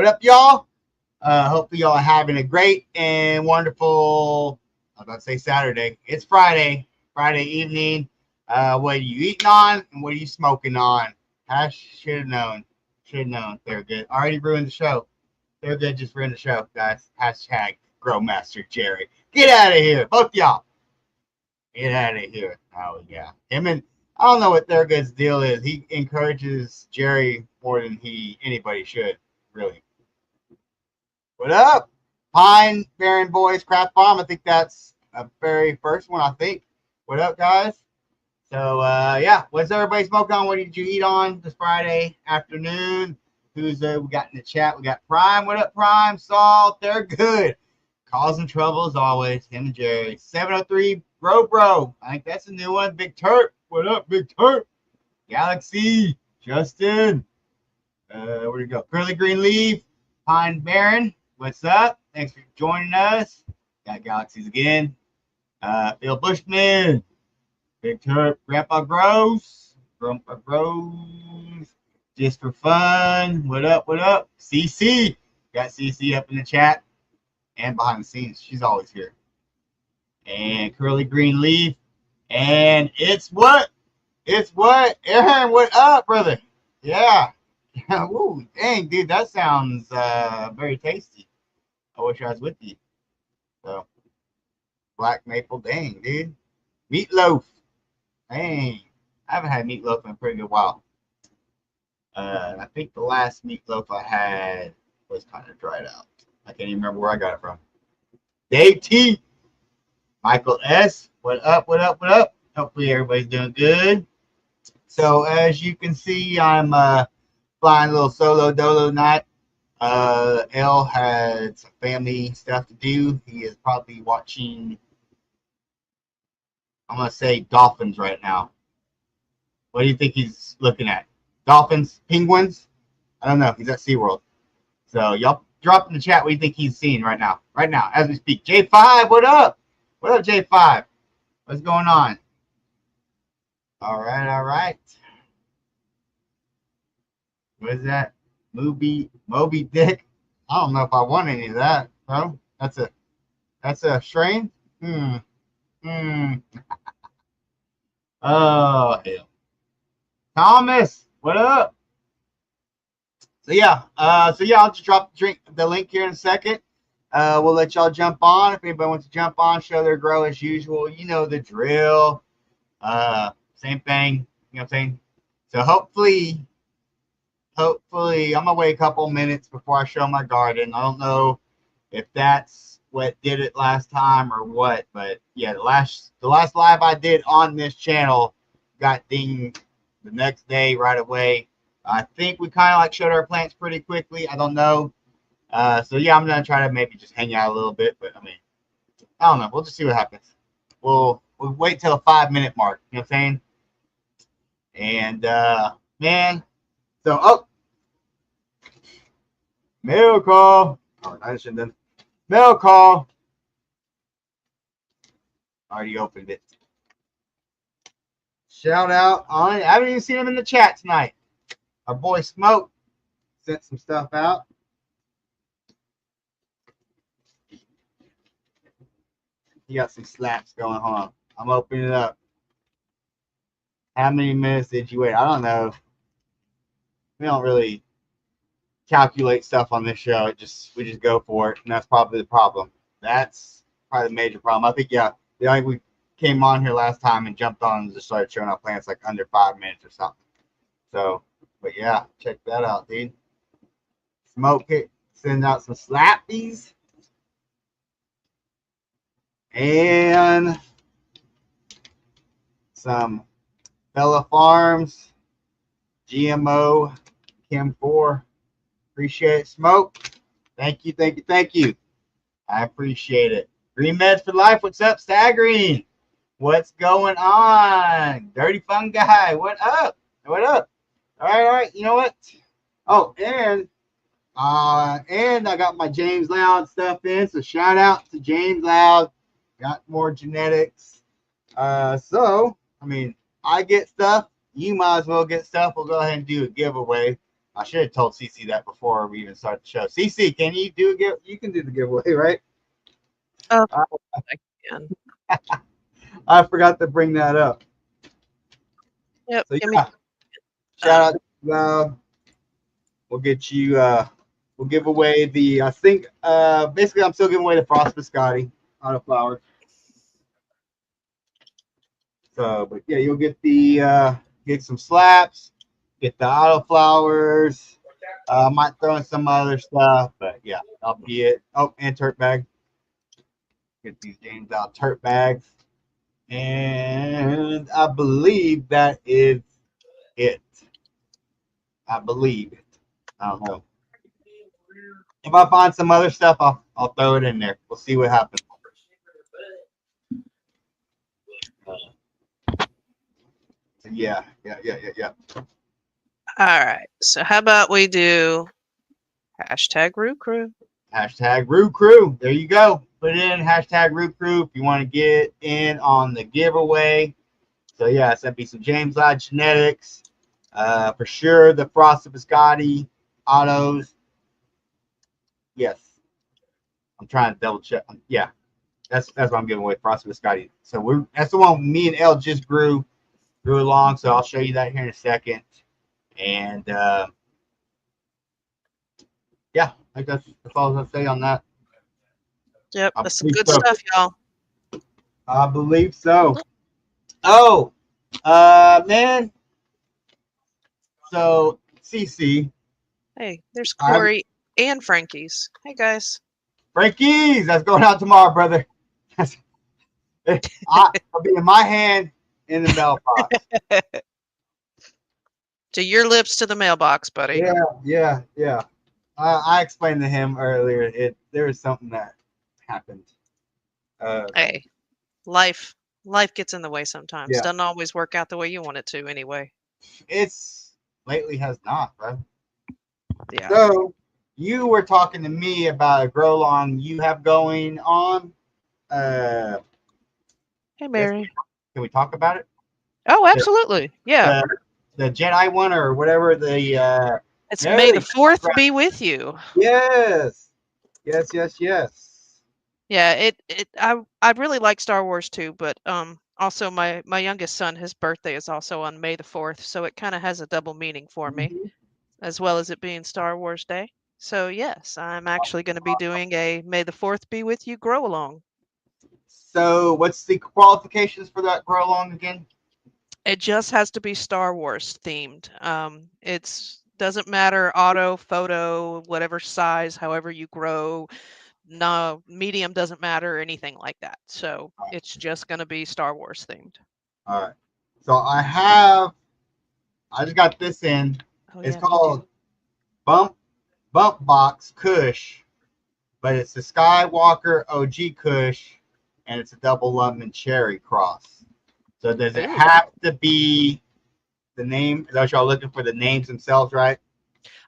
What up, y'all? Hopefully y'all are having a great and wonderful, I was about to say Saturday. It's Friday evening. What are you eating on and what are you smoking on? I should have known. Should have known. They're good. Already ruined the show. They're good. Just ruined the show, guys. Hashtag Growmaster Jerry. Get out of here. Both y'all. Get out of here. Oh, yeah. Him and I don't know what Thurgood's deal is. He encourages Jerry more than anybody should, really. What up? Pine Barren Boys Craft Farm. I think that's a very first one, I think. What up, guys? So, yeah, what's everybody smoking on? What did you eat on this Friday afternoon? Who's we got in the chat? We got Prime. What up, Prime? Saul. They're good. Causing trouble as always. Him and Jerry. 703 Bro. I think that's a new one. Big Turp. What up, Big Turp? Galaxy. Justin. Where'd it go? Curly Green Leaf. Pine Baron. What's up? Thanks for joining us. Got Galaxies again. Phil Bushman. Big Turp. Grandpa Gross. Just for fun. What up? CC. Got CC up in the chat and behind the scenes. She's always here. And Curly Green Leaf. And it's what? Aaron, what up, brother? Yeah. Ooh, dang, dude, that sounds very tasty. I wish I was with you. So, black maple, dang, dude. Meatloaf. Dang. I haven't had meatloaf in a pretty good while. I think the last meatloaf I had was kind of dried out. I can't even remember where I got it from. Dave T. Michael S. What up? Hopefully everybody's doing good. So as you can see, I'm flying a little solo dolo night. L had some family stuff to do. He is probably watching, I'm going to say dolphins right now. What do you think he's looking at? Dolphins? Penguins? I don't know. He's at SeaWorld. So y'all drop in the chat what you think he's seeing right now. Right now, as we speak. J5, what up? What up, J5? What's going on? All right. What is that? Moby Dick? I don't know if I want any of that, bro. That's a strain? Oh, hell. Thomas, what up? So yeah, I'll just drop the link here in a second. We'll let y'all jump on. If anybody wants to jump on, show their grow as usual. You know the drill. Same thing. You know what I'm saying? So hopefully, I'm gonna wait a couple minutes before I show my garden. I don't know if that's what did it last time or what, but yeah, the last live I did on this channel got dinged the next day right away. I think we kind of like showed our plants pretty quickly. I don't know. So yeah, I'm gonna try to maybe just hang out a little bit, but I mean, I don't know. We'll just see what happens. We'll wait till the 5-minute mark. You know what I'm saying? And man, so mail call. Oh, I shouldn't have done. Mail call. Already opened it. Shout out on. I haven't even seen him in the chat tonight. Our boy Smoke sent some stuff out. He got some slaps going on. I'm opening it up. How many minutes did you wait? I don't know. We don't really calculate stuff on this show. We just go for it, and that's probably the problem. That's probably the major problem. I think we came on here last time and jumped on and just started showing our plants like under 5 minutes or something. So, but yeah, check that out, dude. Smoke it, send out some slappies. And some Bella Farms GMO Chem 4. Appreciate it, Smoke. Thank you. I appreciate it. Green Meds for Life. What's up, Staggering? What's going on? Dirty Fungi. What up? All right. You know what? Oh, and I got my James Loud stuff in. So shout out to James Loud. Got more genetics. So, I mean, I get stuff. You might as well get stuff. We'll go ahead and do a giveaway. I should have told Cece that before we even started the show. Cece, can you do a give? You can do the giveaway, right? Oh, I, I can. I forgot to bring that up. Yep. So Give me. yeah, shout out. We'll get you. We'll give away the. I think. Basically, I'm still giving away the Frost Biscotti autoflower. So, but yeah, you'll get the get some slaps, get the autoflowers. Might throw in some other stuff, but yeah, that'll be it. Oh, and turp bag. Get these James out turp bags, and I believe that is it. I believe it. I don't know. If I find some other stuff, I'll throw it in there. We'll see what happens. So yeah. All right. So how about we do hashtag Roo Crew? Hashtag Root Crew. There you go. Put it in hashtag Root Crew if you want to get in on the giveaway. So yes, that'd be some James Lott genetics. For sure the Frosted Biscotti autos. Yes. I'm trying to double check. Yeah, that's what I'm giving away, Frosted Biscotti. So that's the one me and Elle just grew along. So I'll show you that here in a second. And yeah, I think that's all I was gonna say on that. Yep. I That's some believe good so. stuff, y'all. I believe so. Oh, man. So CC, Hey, there's I Corey and Frankie's. Hey, guys. Frankie's, that's going out tomorrow, brother. I'll be in my hand in the mailbox. To your lips to the mailbox, buddy. Yeah. I explained to him earlier. There was something that happened. Uh, Hey, life gets in the way sometimes. yeah, Doesn't always work out the way you want it to anyway. it's lately has not, bro. Yeah. So you were talking to me about a grow lawn you have going on. Uh, Hey, yes, Mary. can we talk about it? Oh, The absolutely. Yeah. the, the Jedi one or whatever. The It's May the Mary. 4th be with you. Yes, yes. Yeah, I really like Star Wars too, but also my youngest son, his birthday is also on May the 4th, so it kind of has a double meaning for me, Mhm. as well as it being Star Wars Day. So yes, I'm actually going to be doing a May the 4th be with you grow along. So what's the qualifications for that grow along again? It just has to be Star Wars themed. It's doesn't matter auto, photo, whatever size, however you grow. No, medium doesn't matter or anything like that. So it's just going to be Star Wars themed. All right. So I just got this in. Oh It's yeah, me too. called Bump Box Kush, but it's the Skywalker OG Kush, and it's a double lemon cherry cross. So does it Ooh. have to be the name? Is that what y'all looking for the names themselves, right?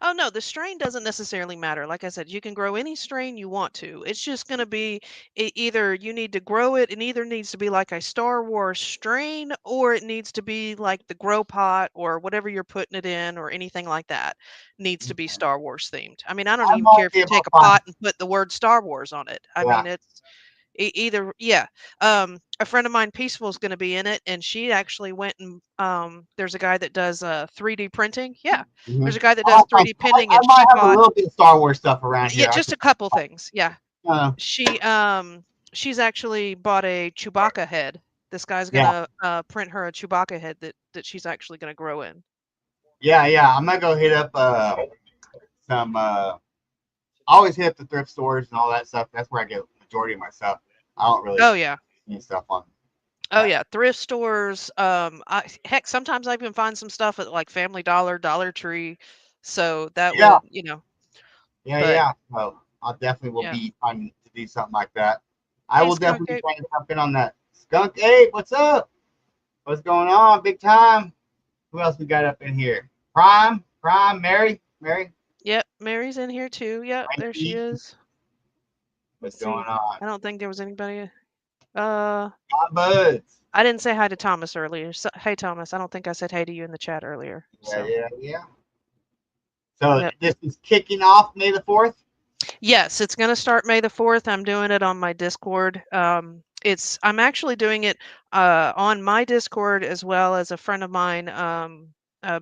Oh no, the strain doesn't necessarily matter. Like I said, you can grow any strain you want to. It's just going to be either you need to grow it, it either needs to be like a Star Wars strain, or it needs to be like the grow pot or whatever you're putting it in, or anything like that needs to be Star Wars themed. I mean, I don't I even might care if be you able take to a find. pot and put the word Star Wars on it. I Yeah. mean, it's either a friend of mine, Peaceful, is going to be in it, and she actually went and there's a guy that does 3D printing. Yeah, Mm-hmm. there's a guy that does 3D printing, I and might she have a bought, little bit of Star Wars stuff around yeah, here. just a couple things. Yeah, Uh, she she's actually bought a Chewbacca head. This guy's yeah, gonna print her a Chewbacca head that she's actually gonna grow in. yeah. I'm gonna go hit up some. I always hit up the thrift stores and all that stuff. That's where I get the majority of my stuff. I don't really Oh yeah. need stuff on Oh that. yeah, thrift stores. Heck, sometimes I even find some stuff at like Family Dollar, Dollar Tree. So that Yeah, would, but So I definitely will yeah. be trying to do something like that. I Hey, will Skunk definitely be Ape. trying to jump in on that. Skunk Ape, what's up? What's going on? Big time. Who else we got up in here? Prime, Mary, Yep, Mary's in here too. Yep, there she Frankie. is. What's Let's going see. on? I don't think there was anybody. Uh, Hot buds. I didn't say hi to Thomas earlier. So, hey, Thomas. I don't think I said hey to you in the chat earlier. So, Yeah. So Yep. this is kicking off May the 4th. Yes, it's going to start May the 4th. I'm doing it on my Discord. I'm actually doing it on my Discord as well as a friend of mine.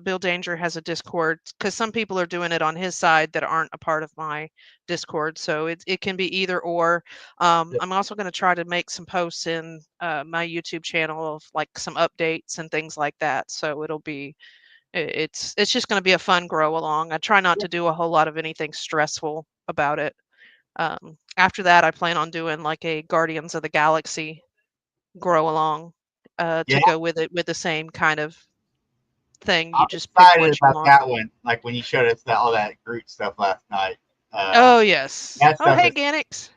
Bill Danger has a Discord because some people are doing it on his side that aren't a part of my Discord. So it can be either or. I'm also going to try to make some posts in my YouTube channel of like some updates and things like that. So it'll be it's just going to be a fun grow along. I try not to do a whole lot of anything stressful about it. After that, I plan on doing like a Guardians of the Galaxy grow along Yeah, to go with it with the same kind of thing. You I'm just pick excited what you about want. that one. Like when you showed us all that Groot stuff last night. Oh yes. That Oh stuff hey is Ganix.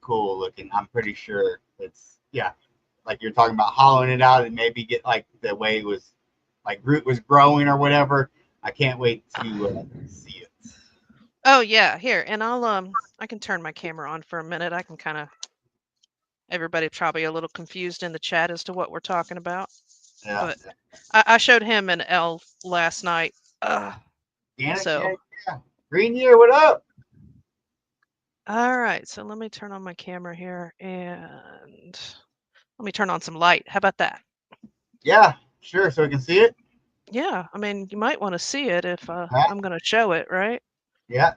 cool looking. I'm pretty sure it's like you're talking about hollowing it out and maybe get like the way it was like Groot was growing or whatever. I can't wait to see it. Oh yeah, here and I can turn my camera on for a minute. I can kind of everybody's probably a little confused in the chat as to what we're talking about, Yeah, but I showed him an L last night. yeah. So Yeah. Green Year, what up? all right, so let me turn on my camera here and let me turn on some light. How about that? Yeah, sure. So we can see it. Yeah, I mean, you might want to see it if Yeah, I'm going to show it, right? yeah.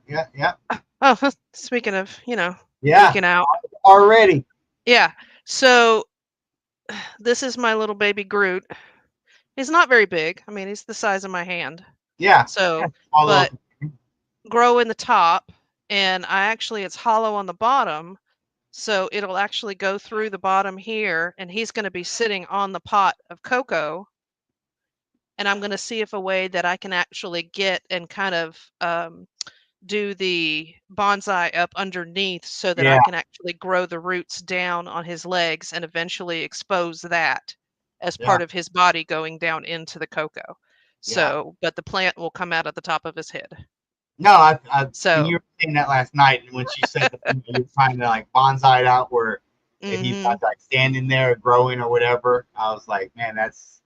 Oh, speaking of, Yeah, geeking out. already. Yeah. So this is my little baby Groot. He's not very big. I mean, he's the size of my hand. Yeah, So, all but little. grow in the top, and it's hollow on the bottom. So it'll actually go through the bottom here, and he's going to be sitting on the pot of cocoa. And I'm going to see if a way that I can actually get and kind of do the bonsai up underneath so that I Yeah, can actually grow the roots down on his legs and eventually expose that as yeah, part of his body going down into the cocoa. yeah. So, but the plant will come out at the top of his head. No, when So, you were saying that last night, and when she said that you're trying to like bonsai out where he's hmm not like standing there growing or whatever, I was like, man, that's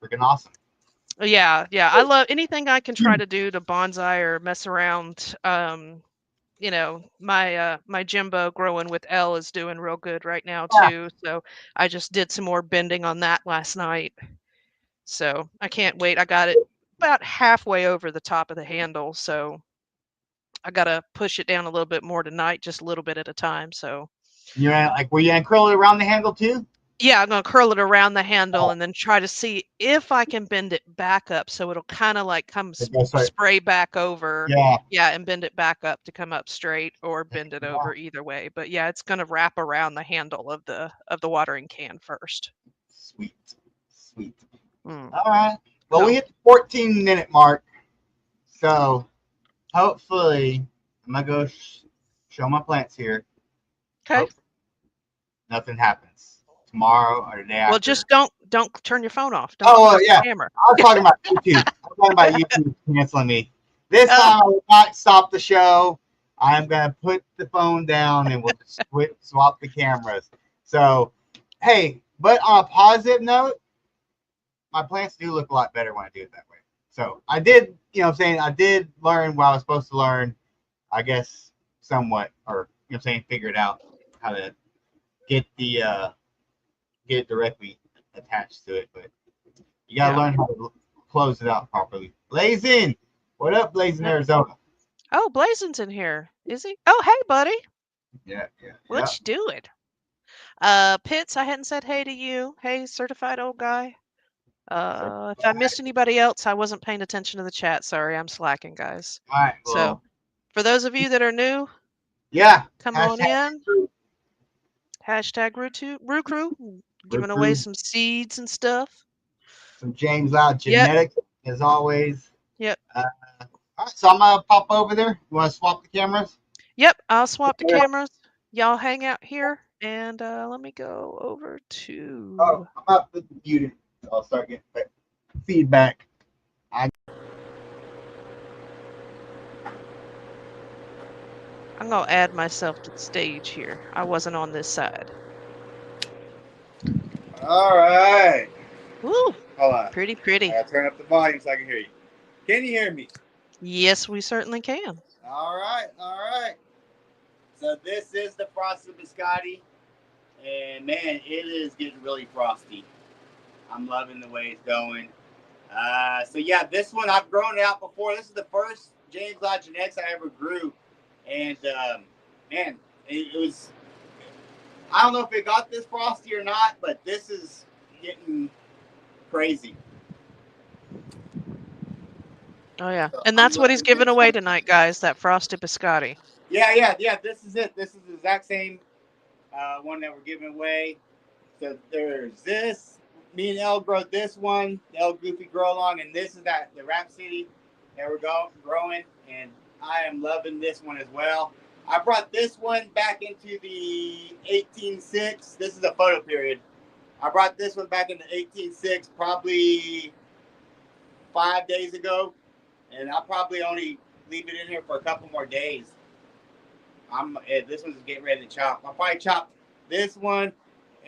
freaking awesome. yeah, I love anything I can try to do to bonsai or mess around. My Jimbo growing with L is doing real good right now Yeah, too. So I just did some more bending on that last night. So I can't wait. I got it about halfway over the top of the handle. So I got to push it down a little bit more tonight, just a little bit at a time. So you're like, were you gonna curl it around the handle too? yeah, I'm going to curl it around the handle Oh, and then try to see if I can bend it back up so it'll kind of like come that's right. spray back over. Yeah, Yeah, and bend it back up to come up straight or bend it yeah. over either way. But yeah, it's going to wrap around the handle of the watering can first. Sweet, sweet. Mm. All right. Well, we So, hit the 14-minute mark, so hopefully I'm gonna go show my plants here. okay. Hope nothing happens tomorrow or the day Well, after. just don't turn your phone off. Don't Oh, close the yeah. camera. I was talking about YouTube. I was talking about YouTube canceling me. This Oh, time I will not stop the show. I'm going to put the phone down and we'll just swap the cameras. So, hey, but on a positive note, my plants do look a lot better when I do it that way. So I did, I did learn what I was supposed to learn, I guess, somewhat, or, figure it out how to get get it directly attached to it. But you gotta yeah. learn how to close it out properly. Blazing, what up, Blazing, Yep. Arizona? Oh, Blazon's in here. Is he? Oh, hey, buddy. Yeah. What you doing? Pitts, I hadn't said hey to you. Hey, certified old guy. So, If I missed anybody else, I wasn't paying attention to the chat. Sorry, I'm slacking, guys. all right, So, well, for those of you that are new, yeah. come on Hashtag in. Hashtag Roo Crew, giving away recruit some seeds and stuff. some James Loud Yep, genetics as always. yep, All right, so I'm gonna pop over there. You want to swap the cameras? yep. I'll swap the cameras. Y'all hang out here, and let me go over Oh, to. I'm about to mute it. I'll start getting feedback. I'm gonna add myself to the stage here. I wasn't on this side. All right. Woo, Hold on. pretty, I pretty. gotta turn up the volume so I can hear you. Can you hear me? Yes, we certainly can. All right, all right. So this is the frosted biscotti, and man, it is getting really frosty. I'm loving the way it's going. So yeah, this one I've grown it out before. This is the first James Lott genetics I ever grew, and man, it was. I don't know if it got this frosty or not, but this is getting crazy. Oh yeah, So and I'm that's what he's loving giving this away one. tonight, guys. That frosted biscotti. Yeah. This is it. This is the exact same one that we're giving away. So there's this. Me and El grow this one. The El Goofy Grow Along, and this is that the Rhapsody that we're growing, and I am loving this one as well. I brought this one back into the 18.6. This is a photo period. I brought this one back into 18.6 probably 5 days ago, and I'll probably only leave it in here for a couple more days. This one's getting ready to chop. I'll probably chop this one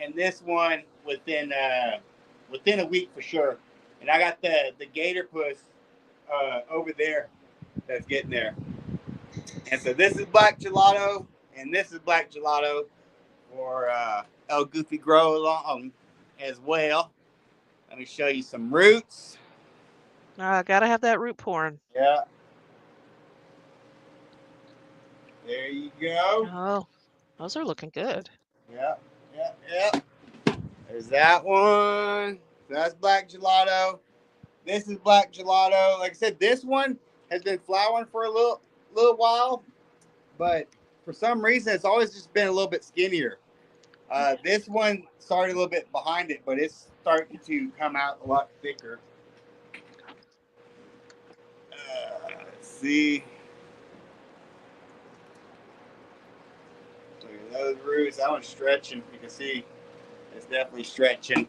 and this one within a week for sure. And I got the gator puss over there that's getting there. And so this is black gelato, and this is black gelato for El Goofy Grow Along as well. Let me show you some roots. Gotta have that root pouring. Yeah, there you go. Oh, those are looking good. Yeah, yeah. There's that one. That's black gelato. This is black gelato. Like I said, this one has been flowering for a little while, but for some reason it's always just been a little bit skinnier. This one started a little bit behind it, but it's starting to come out a lot thicker. Let's see. Look at those roots. That one's stretching. You can see it's definitely stretching.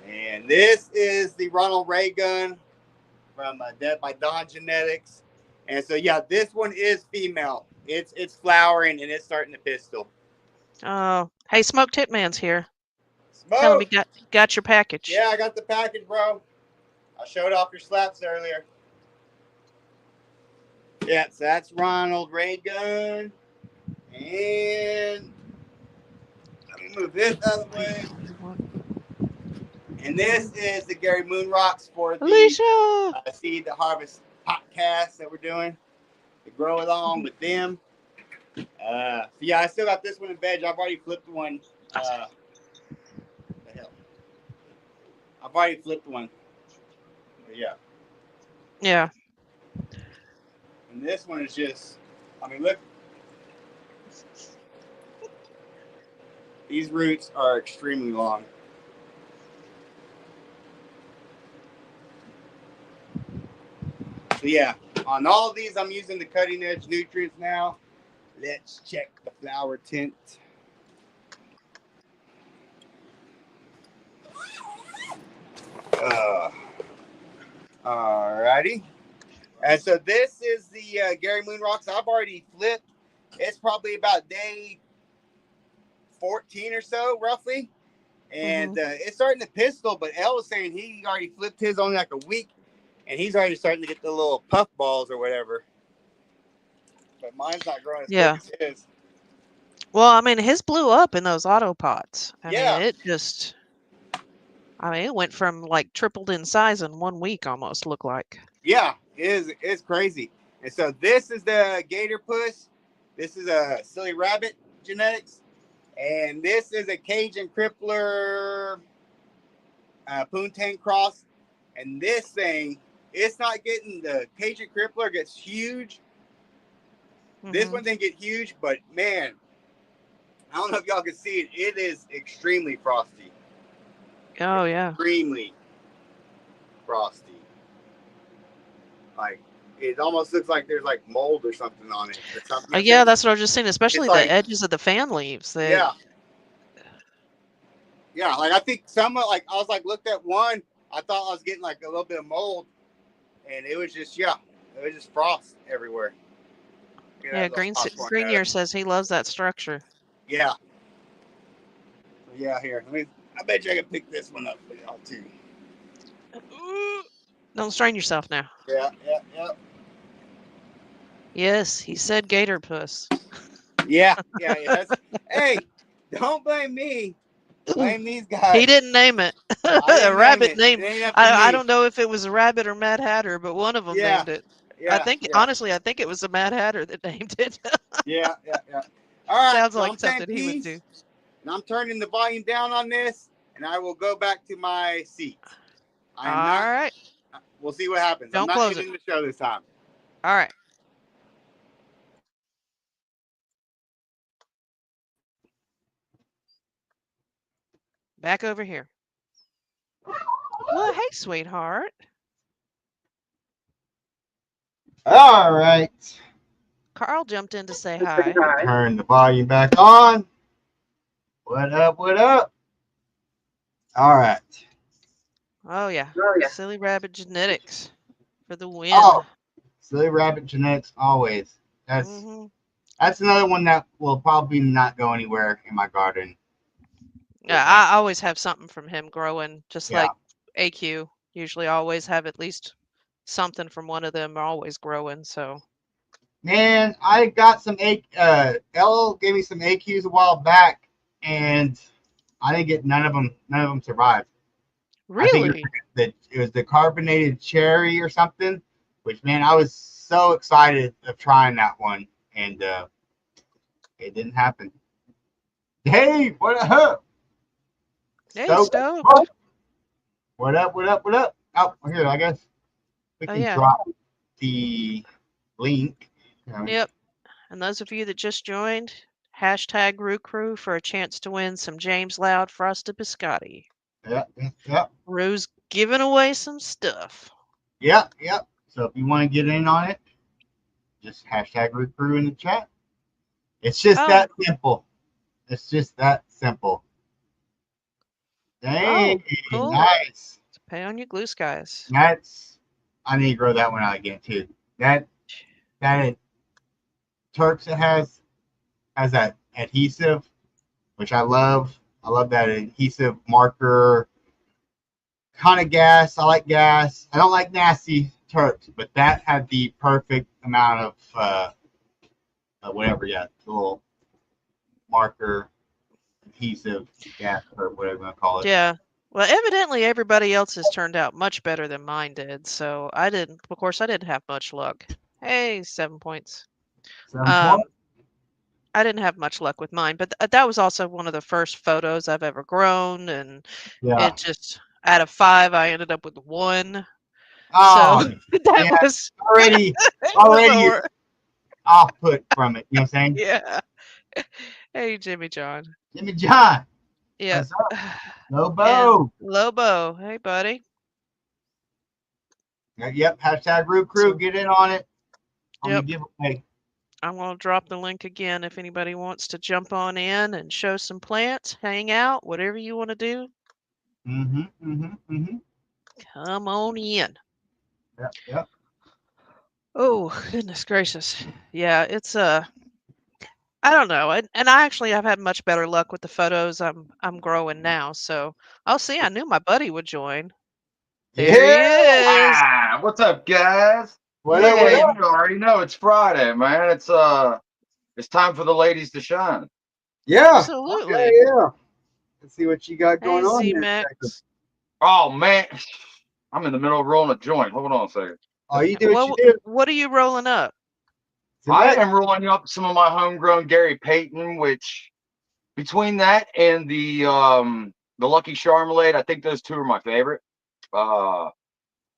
And this is the Ronald Reagan from Dead by Dawn Genetics. And so yeah, this one is female. It's flowering and it's starting to pistil. Oh, hey, Smoke Tip Man's here. Tell him Smoke. got your package. Yeah, I got the package, bro. I showed off your slaps earlier. Yeah, so that's Ronald Reagan. And let me move this out of the way. And this is the Gary Moon Rocks for the Alicia. Seed to Harvest podcast that we're doing to grow along with them. So yeah, I still got this one in veg. I've already flipped one. The hell? I've already flipped one. But yeah. Yeah. And this one is just, I mean, look. These roots are extremely long. So yeah, on all of these, I'm using the cutting edge nutrients now. Let's check the flower tint. Uh, Alrighty. And so this is the Gary Moon Rocks. I've already flipped. It's probably about day 14 or so, roughly. And it's starting to pistil, but Elle was saying he already flipped his only like a week, and he's already starting to get the little puff balls or whatever. But mine's not growing as quick Yeah. as his. Well, I mean, his blew up in those auto pots. I mean, Yeah, it went from like tripled in size in 1 week almost, looked like. yeah, it's crazy. And so this is the Gator Puss. This is a Silly Rabbit genetics, and this is a Cajun Crippler Poontang cross. And this thing, it's not getting the Cajun Crippler gets huge. This one didn't get huge, but man, I don't know if y'all can see it. It is extremely frosty. Oh, yeah. Extremely frosty. Like it almost looks like there's like mold or something on it. Or something. Yeah, that's what I was just saying, especially the like, edges of the fan leaves. Yeah. Yeah, like I think like I was like looked at one, I thought I was getting like a little bit of mold, and it was just it was just frost everywhere. Yeah, Green says he loves that structure. Yeah. Yeah, here. I bet you I can pick this one up for y'all too. Don't strain yourself now. Yeah, yeah, yeah. Yes, he said gator puss. Yeah, yeah, yeah. Hey, don't blame me. Blame these He guys. didn't name it. I A didn't name rabbit it. It named. ain't up to I me. don't know if it was a rabbit or Mad Hatter, but one of them Yeah, named it. I yeah, think yeah, honestly, I think it was the Mad Hatter that named it. yeah, yeah, yeah. All right, Sounds so I'm like saying something he would do. peace, and I'm turning the volume down on this, and I will go back to my seat. I am All not. right. We'll see what happens. I'm Don't not close it. ending the show this time. All right. Back over here. Well, hey, sweetheart. All right. Carl jumped in to say hi. Turn the volume back on. What up? What up? All right. Oh, yeah. Silly rabbit genetics for the win. Oh, silly rabbit genetics always. That's Mm-hmm. that's another one that will probably not go anywhere in my garden. Yeah, I always have something from him growing, just Yeah. like AQ. Usually always have at least something from one of them always growing. So Man, I got some L gave me some AQs a while back, and I didn't get none of them. None of them survived. I think really, it was the carbonated cherry or something. Which man, I was so excited of trying that one, and it didn't happen. Hey, what up? hey, Stoked. stoked. What up? What up? What up? Oh, here, I guess we Oh can yeah, drop the link. yep. And those of you that just joined, hashtag Roo Crew for a chance to win some James Loud Frosted Biscotti. Yeah, yeah, yeah, Roo's giving away some stuff. yeah, yeah. So if you want to get in on it, just hashtag recruit in the chat. It's just Oh, that simple. It's just that simple. Dang, oh, cool. nice. Pay on your glue skies. That's I need to grow that one out again too. That Turks it has that adhesive, which I love. I love that adhesive marker kind of gas. I like gas. I don't like nasty Turks, but that had the perfect amount of whatever. Yeah, the little marker adhesive gas or whatever you want to call it. Yeah. Well, evidently everybody else's turned out much better than mine did. So I didn't, of course, I didn't have much luck. Hey, 7 points. 7 point. Um, I didn't have much luck with mine, but that was also one of the first photos I've ever grown, and Yeah. it just out of 5, I ended up with 1. So Oh, that yeah. was Already, it was already you're over. off put from it. You know what I'm saying? Yeah. Hey, Jimmy John. Jimmy John, Yep. what's up? And Lobo. Lobo. Hey, buddy. Yep. Hashtag Root Crew. So, Get in on it on the yep. giveaway. I'm going to drop the link again if anybody wants to jump on in and show some plants, hang out, whatever you want to do. Mm-hmm. Mm-hmm. Mm-hmm. Come on in. Yep. Yep. Oh, goodness gracious. Yeah, it's I don't know. And I actually have had much better luck with the photos I'm growing now. So, oh, see, I knew my buddy would join. There Yeah. he is. What's up, guys? What up? What Yeah, Hey, up? you already know it's Friday, man. It's time for the ladies to shine. Yeah. Yeah. absolutely. Yeah. Let's see what you got Hey, going on here in a second. Z-Max. Oh man, I'm in the middle of rolling a joint. Hold on a second. Oh, you do what you What do. what are you rolling up? I Select. am rolling up some of my homegrown Gary Payton, which between that and the Lucky Charmelade, I think those two are my favorite. Uh,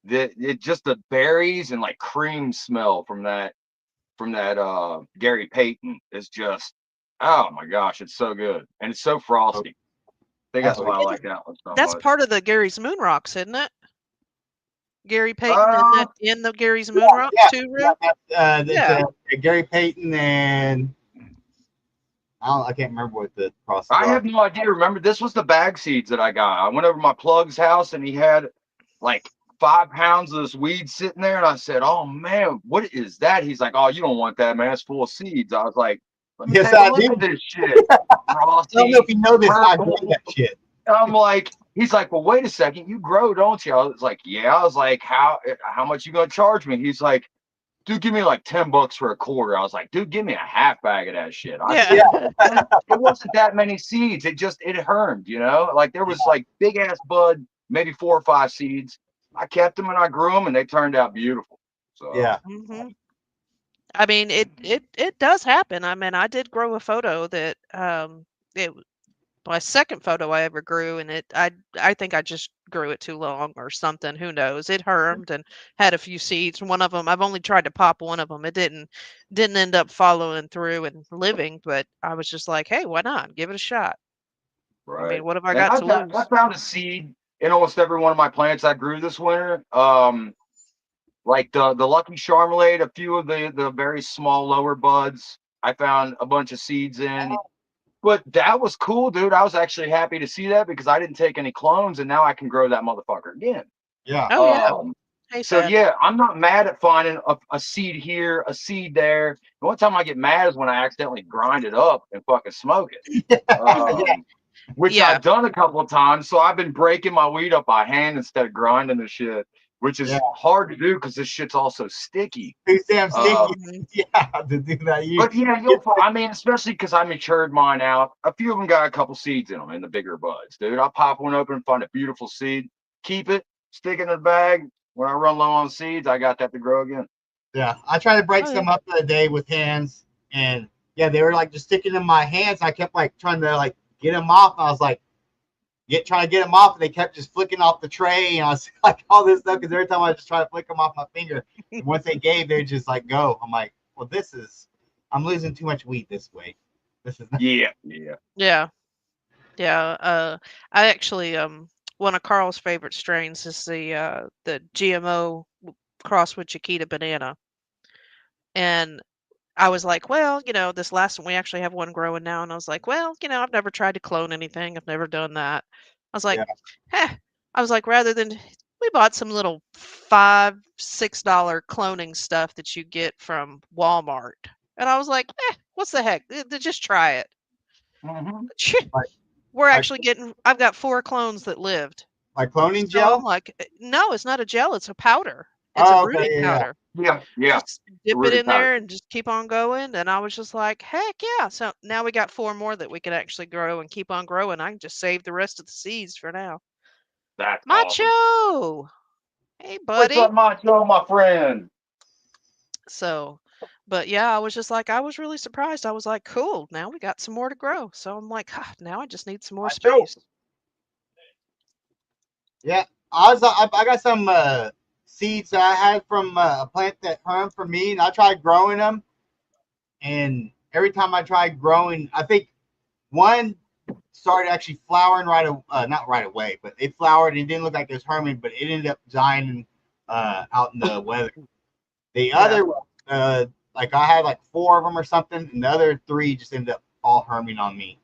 it just the berries and like cream smell from that Gary Payton is just, oh my gosh, it's so good and it's so Oh, frosty. I think that's oh, why I yeah. like that one so That's much. part of the Gary's Moon Rocks, isn't it? Gary Payton Uh, in the Gary's Yeah. Moon Rocks Yeah. too, Yeah. Rue? It's Yeah. Gary Payton and I can't remember what the process I are. have no idea. Remember, this was the bag seeds that I got. I went over to my plug's house and he had like 5 pounds of this weed sitting there, and I said, "Oh man, what is that?" He's like, "Oh, you don't want that, man. It's full of seeds." I was like, "Let me Yes, take a I look do. at this shit." I don't know if Frosty, you know this. I grow purple. that shit. I'm like, He's like, well, wait a second, you grow, don't you? I was like, yeah. I was like, how much you gonna charge me? He's like, dude, give me like $10 for a quarter. I was like, dude, give me a half bag of that shit. I Yeah. said, and it wasn't that many seeds. It hermed, like there was like big ass bud, maybe 4 or 5 seeds. I kept them and I grew them and they turned out beautiful. So Yeah. hmm I mean, it does happen. I mean, I did grow a photo that it my second photo I ever grew, and I think I just grew it too long or something. Who knows? It hermed and had a few seeds. One of them, I've only tried to pop one of them. It didn't end up following through and living, but I was just like, hey, why not? Give it a shot. I mean, right. what have I And got to I lose? found a seed in almost every one of my plants I grew this winter. Like the Lucky Charmelade, a few of the very small lower buds. I found a bunch of seeds in. But that was cool, dude. I was actually happy to see that because I didn't take any clones and now I can grow that motherfucker again. Yeah. Oh yeah, Um, hate so that. yeah, I'm not mad at finding a seed here, a seed there. The one time I get mad is when I accidentally grind it up and fucking smoke it. Yeah. Which Yeah. I've done a couple of times. So I've been breaking my weed up by hand instead of grinding the shit, which Yeah. is hard to do because this shit's also sticky. Too damn sticky. hmm Yeah. To do that, But yeah, I mean, especially because I matured mine out. A few of them got a couple seeds in them in the bigger buds, dude. I'll pop one open, find a beautiful seed, keep it, stick it in the bag. When I run low on seeds, I got that to grow again. Yeah. I tried to break Oh yeah. some up the other day with hands, and yeah, they were like just sticking in my hands. I kept like trying to like get them off. I was like, trying to get them off, and they kept just flicking off the tray, and I was like, all this stuff because every time I just try to flick them off my finger, and once they gave, they're just like go. I'm like, well, I'm losing too much weed this way. This is not, Yeah, yeah. Yeah. Yeah. I actually one of Carl's favorite strains is the GMO cross with Chiquita banana. And I was like, well, this last one, we actually have one growing now. And I was like, well, I've never tried to clone anything. I've never done that. I was like, yeah, eh. I was like, rather than we bought some little $5, $6 cloning stuff that you get from Walmart. And I was like, what's the heck? Just try it. Hmm. Phew. like We're like actually getting, I've got 4 clones that lived. like cloning So I'm gel. like, no, it's not a gel, it's a powder. It's a Oh, okay, rooting yeah, powder. Yeah, yeah. Just dip it Rooted in powder. there and just keep on going. And I was just like, heck yeah. So now we got 4 more that we can actually grow and keep on growing. I can just save the rest of the seeds for now. That's awesome. Macho! Hey, What's buddy. up, Macho, my friend? So, but yeah, I was just like, I was really surprised. I was like, cool. Now we got some more to grow. So I'm like, "Ah, now I just need some more I joke. space." Yeah, I got some seeds that I had from a plant that hermed for me, and I tried growing them. And every time I tried growing, I think one started actually flowering not right away, but it flowered and it didn't look like it was herming, but it ended up dying out in the weather. The Yeah. other, uh, like I had like 4 of them or something, and the other 3 just ended up all herming on me.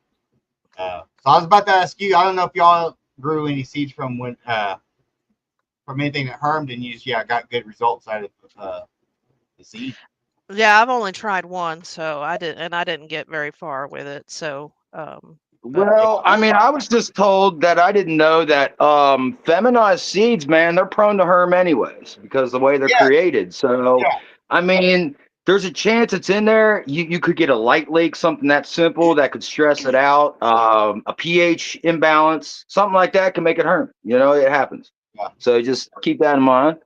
So I was about to ask you. I don't know if y'all grew any seeds from anything that hermed, and you just got good results out of the seed. Yeah, I've only tried one, so I didn't get very far with it. So, but Yeah, Well, I mean, I was just told that I didn't know that feminized seeds, man, they're prone to herm anyways because the way they're yeah, created. So, yeah. I mean, there's a chance it's in there. You could get a light leak, something that simple that could stress it out. A pH imbalance, something like that can make it herm. It happens. Yeah. So just keep that in mind.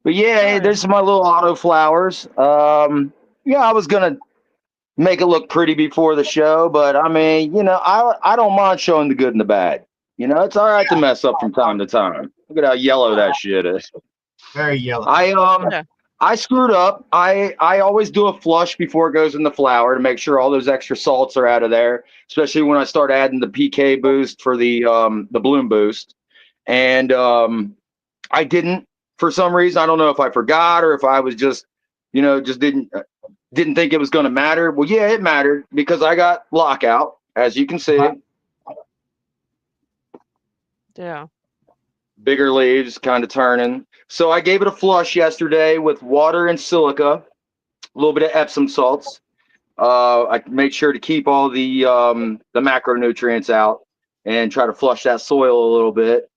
But oh yeah, yeah. there's my little auto flowers. Yeah, I was gonna make it look pretty before the show. But I mean, I don't mind showing the good and the bad. It's all right to mess up from time to time. Look at how yellow that shit is. Very yellow. I um Yeah. I screwed up. I always do a flush before it goes in the flour to make sure all those extra salts are out of there, especially when I start adding the PK boost for the bloom boost. And I didn't for some reason. I don't know if I forgot or if I was just didn't think it was going to matter. Well, yeah, it mattered because I got lockout, as you can see, Yeah. bigger leaves kind of turning. So I gave it a flush yesterday with water and silica, a little bit of Epsom salts. I made sure to keep all the macronutrients out. and try to flush that soil a little bit.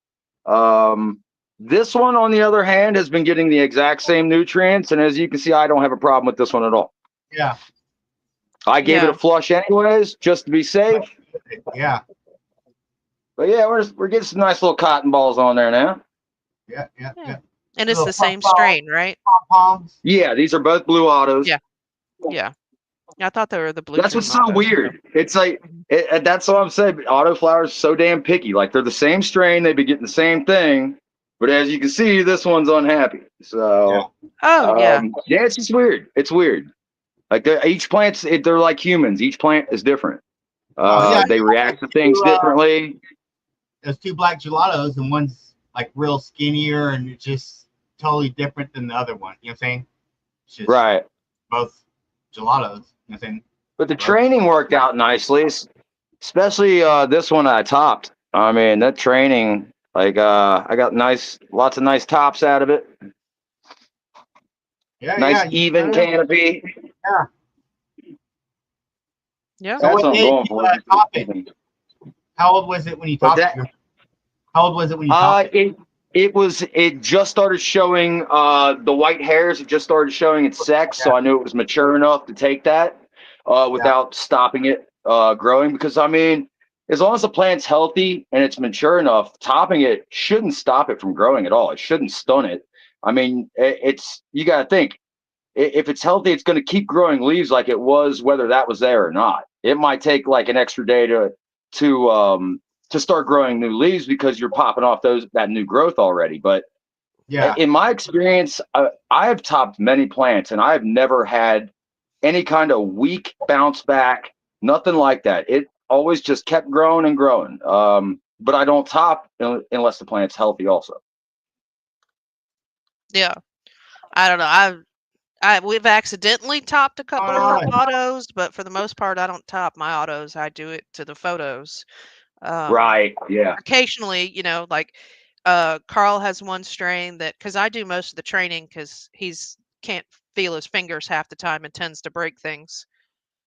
Um, this one, on the other hand, has been getting the exact same nutrients, and as you can see, I don't have a problem with this one at all. Yeah. I gave it a Yeah. flush anyways, just to be safe. Yeah. But yeah, we're getting some nice little cotton balls on there now. Yeah. Yeah. Yeah. Yeah. And it's Little the pom same strain, right? poms. Yeah, these are both blue autos. Yeah. Yeah. I thought they were the blue That's what's trim so autos. weird. It's like Mhm. that's what I'm saying. Autoflower's so damn picky. Like they're the same strain, they be getting the same thing, but as you can see, this one's unhappy. Yeah. So Oh, yeah. yeah, it's just weird. It's weird. Like each plant's they're like humans. Each plant is different. Oh yeah. They react to things differently. There's two black gelatos, and one's like real skinnier, and it's just totally different than the other one. You know what I'm saying? It's just Right. both gelatos. You know what I'm saying? But the Both. training worked out nicely, especially this one I topped. I mean, that training, like I got lots of nice tops out of it. Yeah. Nice Yeah. even canopy. Yeah. Yeah. So That's what what I'm made going you for. top it? How old was it when you But topped that it? How old was it when you topped it? it just started showing the white hairs. It just started showing its sex, Yeah. so I knew it was mature enough to take that Yeah. without stopping it growing. Because I mean, as long as the plant's healthy and it's mature enough, topping it shouldn't stop it from growing at all. It shouldn't stun it. I mean, it's you got to think if it's healthy, it's going to keep growing leaves like it was, whether that was there or not. It might take like an extra day to to start growing new leaves because you're popping off that new growth already. But Yeah. in my experience, I have topped many plants and I've never had any kind of weak bounce back, nothing like that. It always just kept growing and growing. But I don't top unless the plant's healthy also. Yeah. I don't know. We've accidentally topped a couple of Oh, our autos, but for the most part, I don't top my autos. I do it to the photos. Um, Right. Yeah. Occasionally, like Carl has one strain that because I do most of the training because he's can't feel his fingers half the time and tends to break things.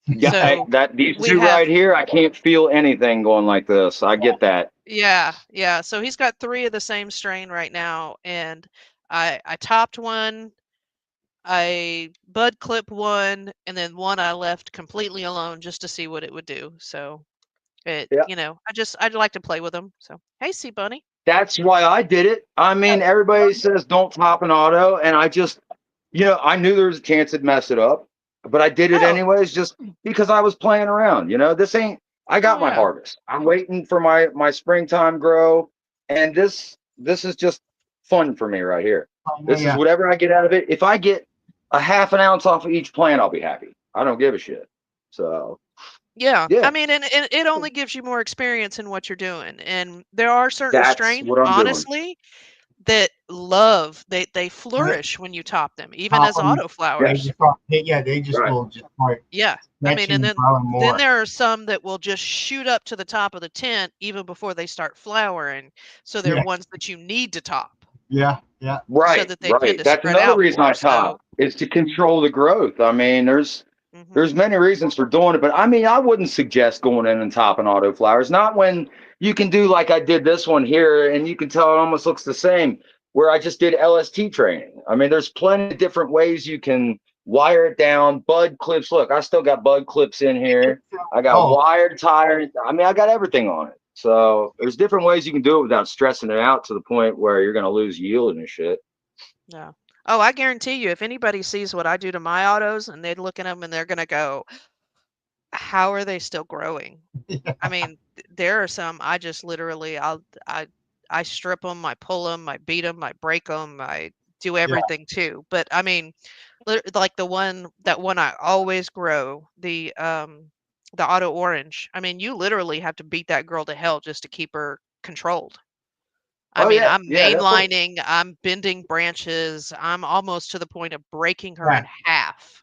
Yeah, So that these we two have right here, I can't feel anything going like this. I get that. yeah, yeah. So he's got three of the same strain right now, and I topped one, I bud clip one, and then one I left completely alone just to see what it would do. So Yeah. I'd like to play with them. So hey, Sea Bunny. That's why I did it. I mean, everybody says don't top an auto, and I just, I knew there was a chance it'd mess it up, but I did it Oh, anyways, just because I was playing around. This ain't. I oh got my yeah, harvest. I'm waiting for my springtime grow, and this is just fun for me right here. yeah. This is Yeah. whatever I get out of it. If I get a half an ounce off of each plant, I'll be happy. I don't give a shit. So yeah. I yeah, mean, and it only gives you more experience in what you're doing. And there are certain that's strains, what I'm doing. honestly, that they But flourish when you top them, even top as them, they Yeah, autoflowers. just start, yeah, they just right. will just start Yeah. I mean, stretching and and then growing then more. there are some that will just shoot up to the top of the tent even before they start flowering. So they're Yeah. ones that you need to top Yeah. Yeah. so Right, that they tend right. to That's spread another out reason I more. So, top is to control the growth. I mean, there's mhm. many reasons for doing it, but I mean, I wouldn't suggest going in and topping auto flowers. Not when you can do like I did this one here, and you can tell it almost looks the same. Where I just did LST training. I mean, there's plenty of different ways you can wire it down. Bud clips. Look, I still got bud clips in here. I got Oh, wired tires. I mean, I got everything on it. So there's different ways you can do it without stressing it out to the point where you're going to lose yield and shit. Yeah. Oh, I guarantee you, if anybody sees what I do to my autos and they look at them and they're going to go, how are they still growing? I mean, there are some I just literally I strip them, I pull them, I beat them, I break them, I do yeah. everything too. But I mean, like that one I always grow, the auto orange. I mean, you literally have to beat that girl to hell just to keep her controlled. I Oh mean, yeah, I'm yeah. That's what. mainlining, I'm bending branches, I'm almost to the point of breaking her Yeah. in half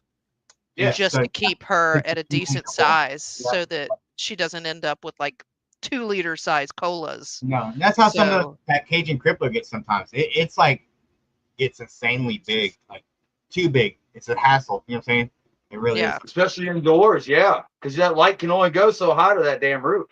Yeah. Just just to keep her at a decent size yeah. so that she doesn't end up with like 2-liter size colas. No, that's how some of So, that Cajun crippler gets sometimes. It's like it's insanely big, like too big. It's a hassle. You know what I'm saying? It really is. yeah. Especially indoors, yeah, because that light can only go so high to that damn roof.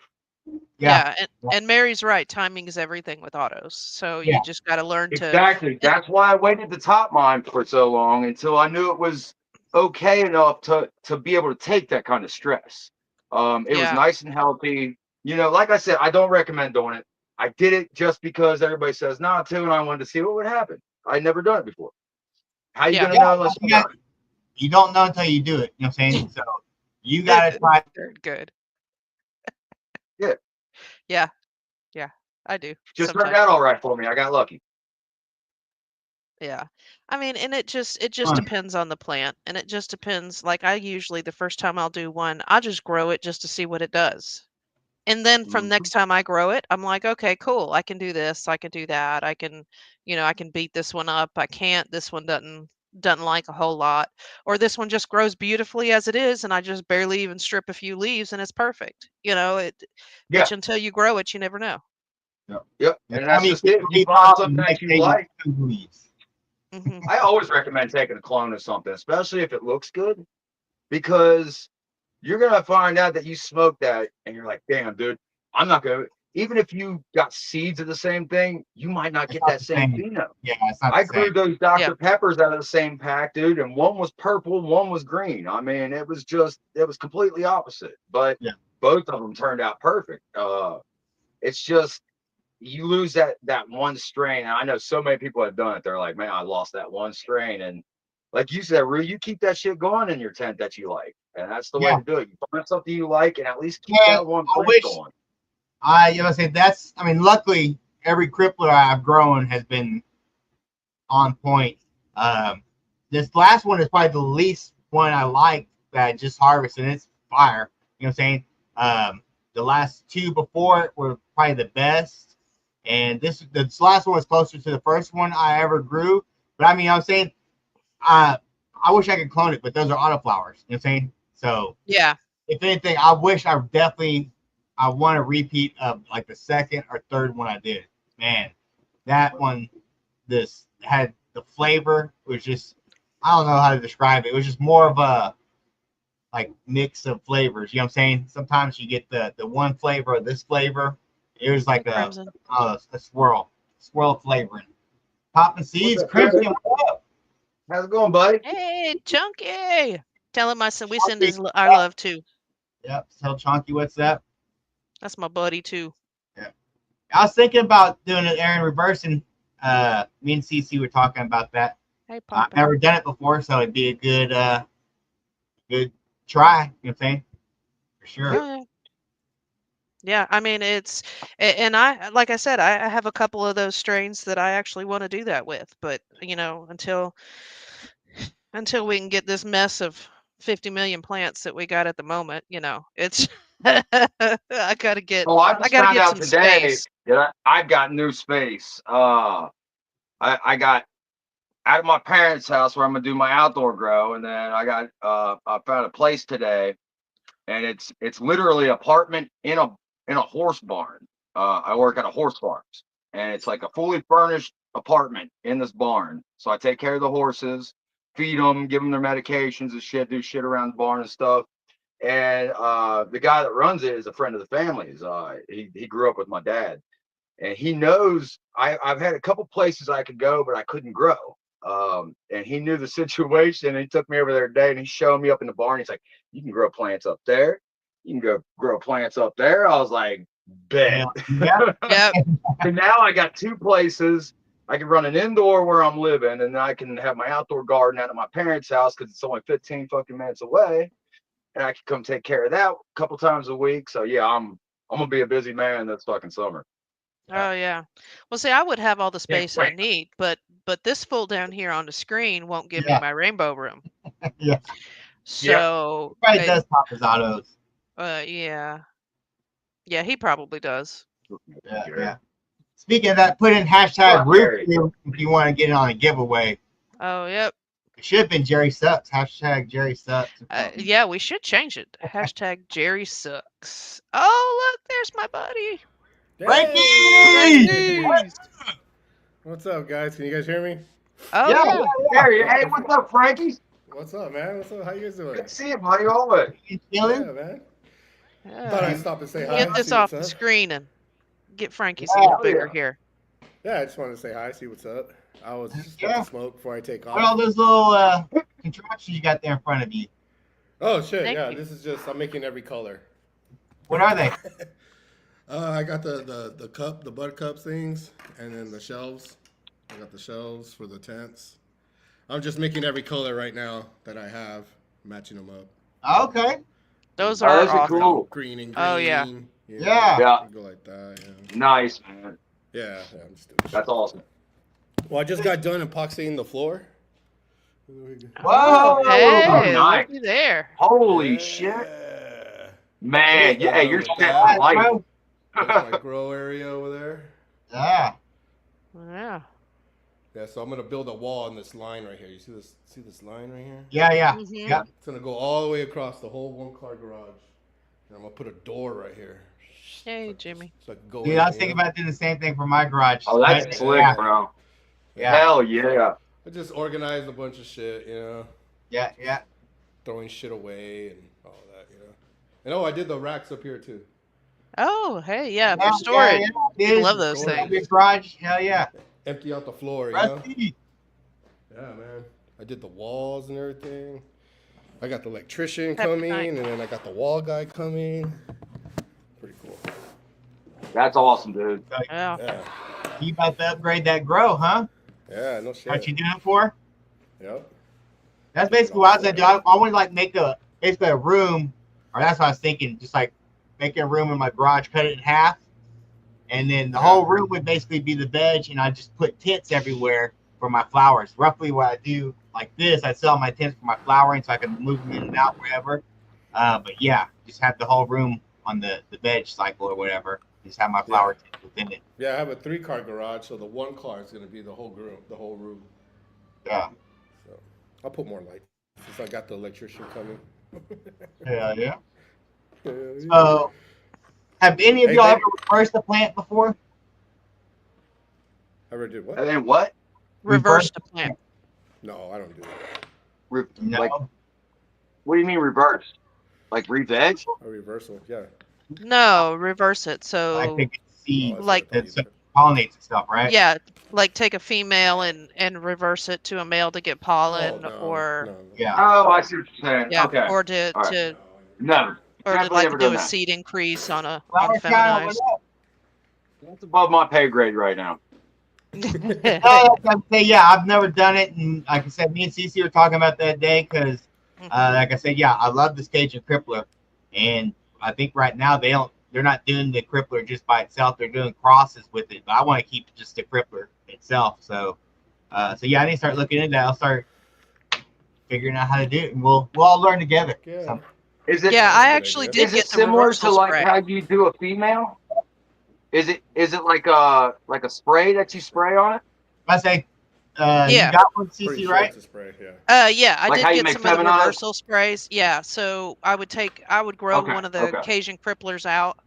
Yeah, Yeah, yeah, and Mary's right. Timing is everything with autos. So you yeah, just got to learn to. Exactly. And That's why I waited to top mine for so long until I knew it was okay enough to be able to take that kind of stress. It was yeah, nice and healthy. Like I said, I don't recommend doing it. I did it just because everybody says not to, and I wanted to see what would happen. I'd never done it before. How you yeah. gonna yeah. know I unless you mean, done you don't know until you do it. You know what I'm saying? So you It, gotta it's try. very good. it? Yeah, Yeah, yeah. I do just turned sometimes. out all right for me. I got lucky. Yeah. I mean, and it just Fun. depends on the plant, and it just depends. Like I usually the first time I'll do one, I'll just grow it just to see what it does. And then from Mhm. next time I grow it, I'm like, okay, cool. I can do this. I can do that. I can, I can beat this one up. I can't. This one doesn't like a whole lot, or this one just grows beautifully as it is, and I just barely even strip a few leaves, and it's perfect. Yeah, Which until you grow it, you never know. Yep. yep. And And tell that's me, just it. If you leave find off, and something the that next you day you like, two leaves. Hmm. I always recommend taking a clone of something, especially if it looks good, because you're gonna find out that you smoked that and you're like, damn, dude, I'm not gonna even if you got seeds of the same thing, you might not It's get not that the same same. pheno. Yeah, it's not I the same. grew those Yeah. Dr. Peppers out of the same pack, dude, and one was purple, one was green. I mean, it was completely opposite, but Yeah, both of them turned out perfect. It's just you lose that one strain. And I know so many people have done it. They're like, man, I lost that one strain. And like you said, Rue, you keep that shit going in your tent that you like. And that's the way yeah. to do it. You find something you like and at least keep Man, that one I plant wish going. say that's. I mean, luckily every crippler I've grown has been on point. Um, this last one is probably the least one I like that I just harvested. And it's fire. You know what I'm saying? The last two before it were probably the best, and this last one was closer to the first one I ever grew. But I mean, I'm saying, uh, I wish I could clone it, but those are autoflowers. You know what I'm saying? So Yeah. if anything, I wish I want a repeat of like the second or third one I did. Man, that one this had the flavor was just, I don't know how to describe it. It was just more of a like mix of flavors. You know what I'm saying? Sometimes you get the one flavor or this flavor. It was Hey, like Crimson. a swirl of flavoring. Popping What's seeds, up, Crimson. Crimson? What up? How's it going, buddy? Hey, Chunky. Tell him we send Chunky, our what's up? love too. Yep. Tell Chunky what's up. That's my buddy too. Yeah. I was thinking about doing it, Aaron, reversing. Me and CC were talking about that. Hey, I've Papa. never done it before, so it'd be a good try. You know what I'm saying? For sure. Oh yeah. Yeah, I mean and I like I said, I have a couple of those strains that I actually want to do that with, but until we can get this mess of 50 million plants that we got at the moment, it's I gotta get Oh, I I just gotta found get out some today space. that I've got new space. I got out of my parents' house where I'm gonna do my outdoor grow, and then I found a place today, and it's literally apartment in a horse barn. I work at a horse farms, and it's like a fully furnished apartment in this barn. So I take care of the horses, feed them, give them their medications and shit, do shit around the barn and stuff. And the guy that runs it is a friend of the family's. He grew up with my dad, and he knows I've had a couple places I could go, but I couldn't grow. And he knew the situation. And he took me over there today, and he's showing me up in the barn. He's like, "You can grow plants up there. You can go grow plants up there." I was like, "Bet." Hell, yeah. Yep. And now I got two places. I can run an indoor where I'm living, and then I can have my outdoor garden out of my parents' house because it's only 15 fucking minutes away, and I can come take care of that a couple times a week. So yeah, I'm gonna be a busy man this fucking summer. Oh yeah. Well, see, I would have all the Can't space I wait. need, but this full down here on the screen won't give me Yeah. my rainbow room. Yeah. Yeah. So, Probably does pop his autos. yeah. Yeah, he probably does. Yeah. Gary. Yeah. Speaking of that, put in Come hashtag on, root Gary. if you want to get on a giveaway. Oh, yep. It should have been Jerry Sucks. Hashtag Jerry Sucks or something. Yeah, we should change it. Hashtag Jerry sucks. Oh, look, there's my buddy. Frankie! Hey! Frankie's. What's up, guys? Can you guys hear me? Oh, Yeah, yeah. yeah, Gary, If, hey, if what's up, Frankie? What's up, man? What's up? How you guys Good doing? to see you, buddy. Always. yeah. You chilling? Yeah, man. Thought I'd Yeah. stop and say Get hi, this see what's off the up. screen and get Frankie's a Yeah, little Oh bigger yeah. here. Yeah, I just wanted to say hi, see what's up. I was just about to yeah. smoke before I take What are all off. those little contraptions you got there in front of you? Oh shit, Thank yeah, you. this is just I'm making every color. What are they? I got the cup, the bud cups things, and then the shelves. I got the shelves for the tents. I'm just making every color right now that I have, matching them up. Okay. Those Oh, are those are awesome. cool. Green and Oh yeah. green. Yeah. Yeah. You go like that. Nice, man. Yeah, I'm just doing That's shit. awesome. Well, I just got done epoxying the floor. Oh, Oh, Whoa. hey, nice. looky there. Holy shit. Yeah. Man, Just got yeah, done you're with setting that. Nice, light. bro. That's my grow area over there. Yeah. Yeah. Yeah, so I'm gonna build a wall on this line right here. You see this? See this line right here? Yeah, yeah. Mhm. Yeah. It's gonna go all the way across the whole one-car garage. And I'm gonna put a door right here. Hey, Jimmy. So I can go Dude, in. I was thinking about doing the same thing for my garage. Oh, Cut that's it in slick, half. bro. Yeah. Hell So yeah. I just organized a bunch of shit, Yeah, yeah. throwing shit away and all that, And oh, I did the racks up here too. Oh, hey, yeah, Yeah, for yeah, storage. yeah. People Dude, love For those that'd storage. be a things. garage. Hell yeah. Empty out the floor, Rusty. Yeah, man. I did the walls and everything. I got the electrician Happy coming, night. and then I got the wall guy coming. Pretty cool. That's awesome, dude. Yeah. Yeah. You about to upgrade that grow, huh? Yeah, no What shit. you doing it for? Yep. That's Get it basically all what I was set gonna do. I, up. I want to like make basically a room, or that's what I was thinking. Just like make a room in my garage, cut it in half, and then the whole room would basically be the veg, and I just put tents everywhere for my flowers. Roughly what I do like this, I sell my tents for my flowering, so I can move them in and out wherever. But yeah, just have the whole room on the veg cycle or whatever. Just have my Yeah. flower tent within it. Yeah, I have a 3-car garage, so the 1 car is gonna be the whole room. Yeah, So I'll put more lights since I got the electrician coming. yeah, yeah. Yeah. So, have any of Hey, y'all thank- ever reversed a plant before? I already did what? And then what? Reverse the plant. No, I don't do that. Like, No. what do you mean reverse? Like re-veg? A reversal, yeah. No, reverse it. I So, think it's Oh, seed that's like, what I thought that you so said. pollinates and stuff, right? yeah, like take a female and reverse it to a male to get Oh pollen, no, or no, Yeah. Oh, I see what you're saying. yeah, Okay. or to All right. to No, or to definitely like never do done a that. seed increase on a Flower shine over feminized. That's above my pay grade right now. there. No, like I say, yeah, I've never done it, and like I said, me and Cece were talking about that day because, like I said, yeah, I love this Cajun crippler, and I think right now they're not doing the crippler just by itself. They're doing crosses with it, but I want to keep just the crippler itself. So yeah, I need to start looking into that. I'll start figuring out how to do it, and we'll all learn together. Yeah. So, Is it Yeah, That's a I good actually idea. did is it get the similar to reversal like spray. how you do a female? Is it like a spray that you spray on it? I say, you Yeah. got one, Pretty CC, sure right? it's a spray, yeah. Yeah, I Like did how you get make some of the feminized? reversal sprays. Yeah, so I would grow Okay. one of the Okay. Cajun cripplers out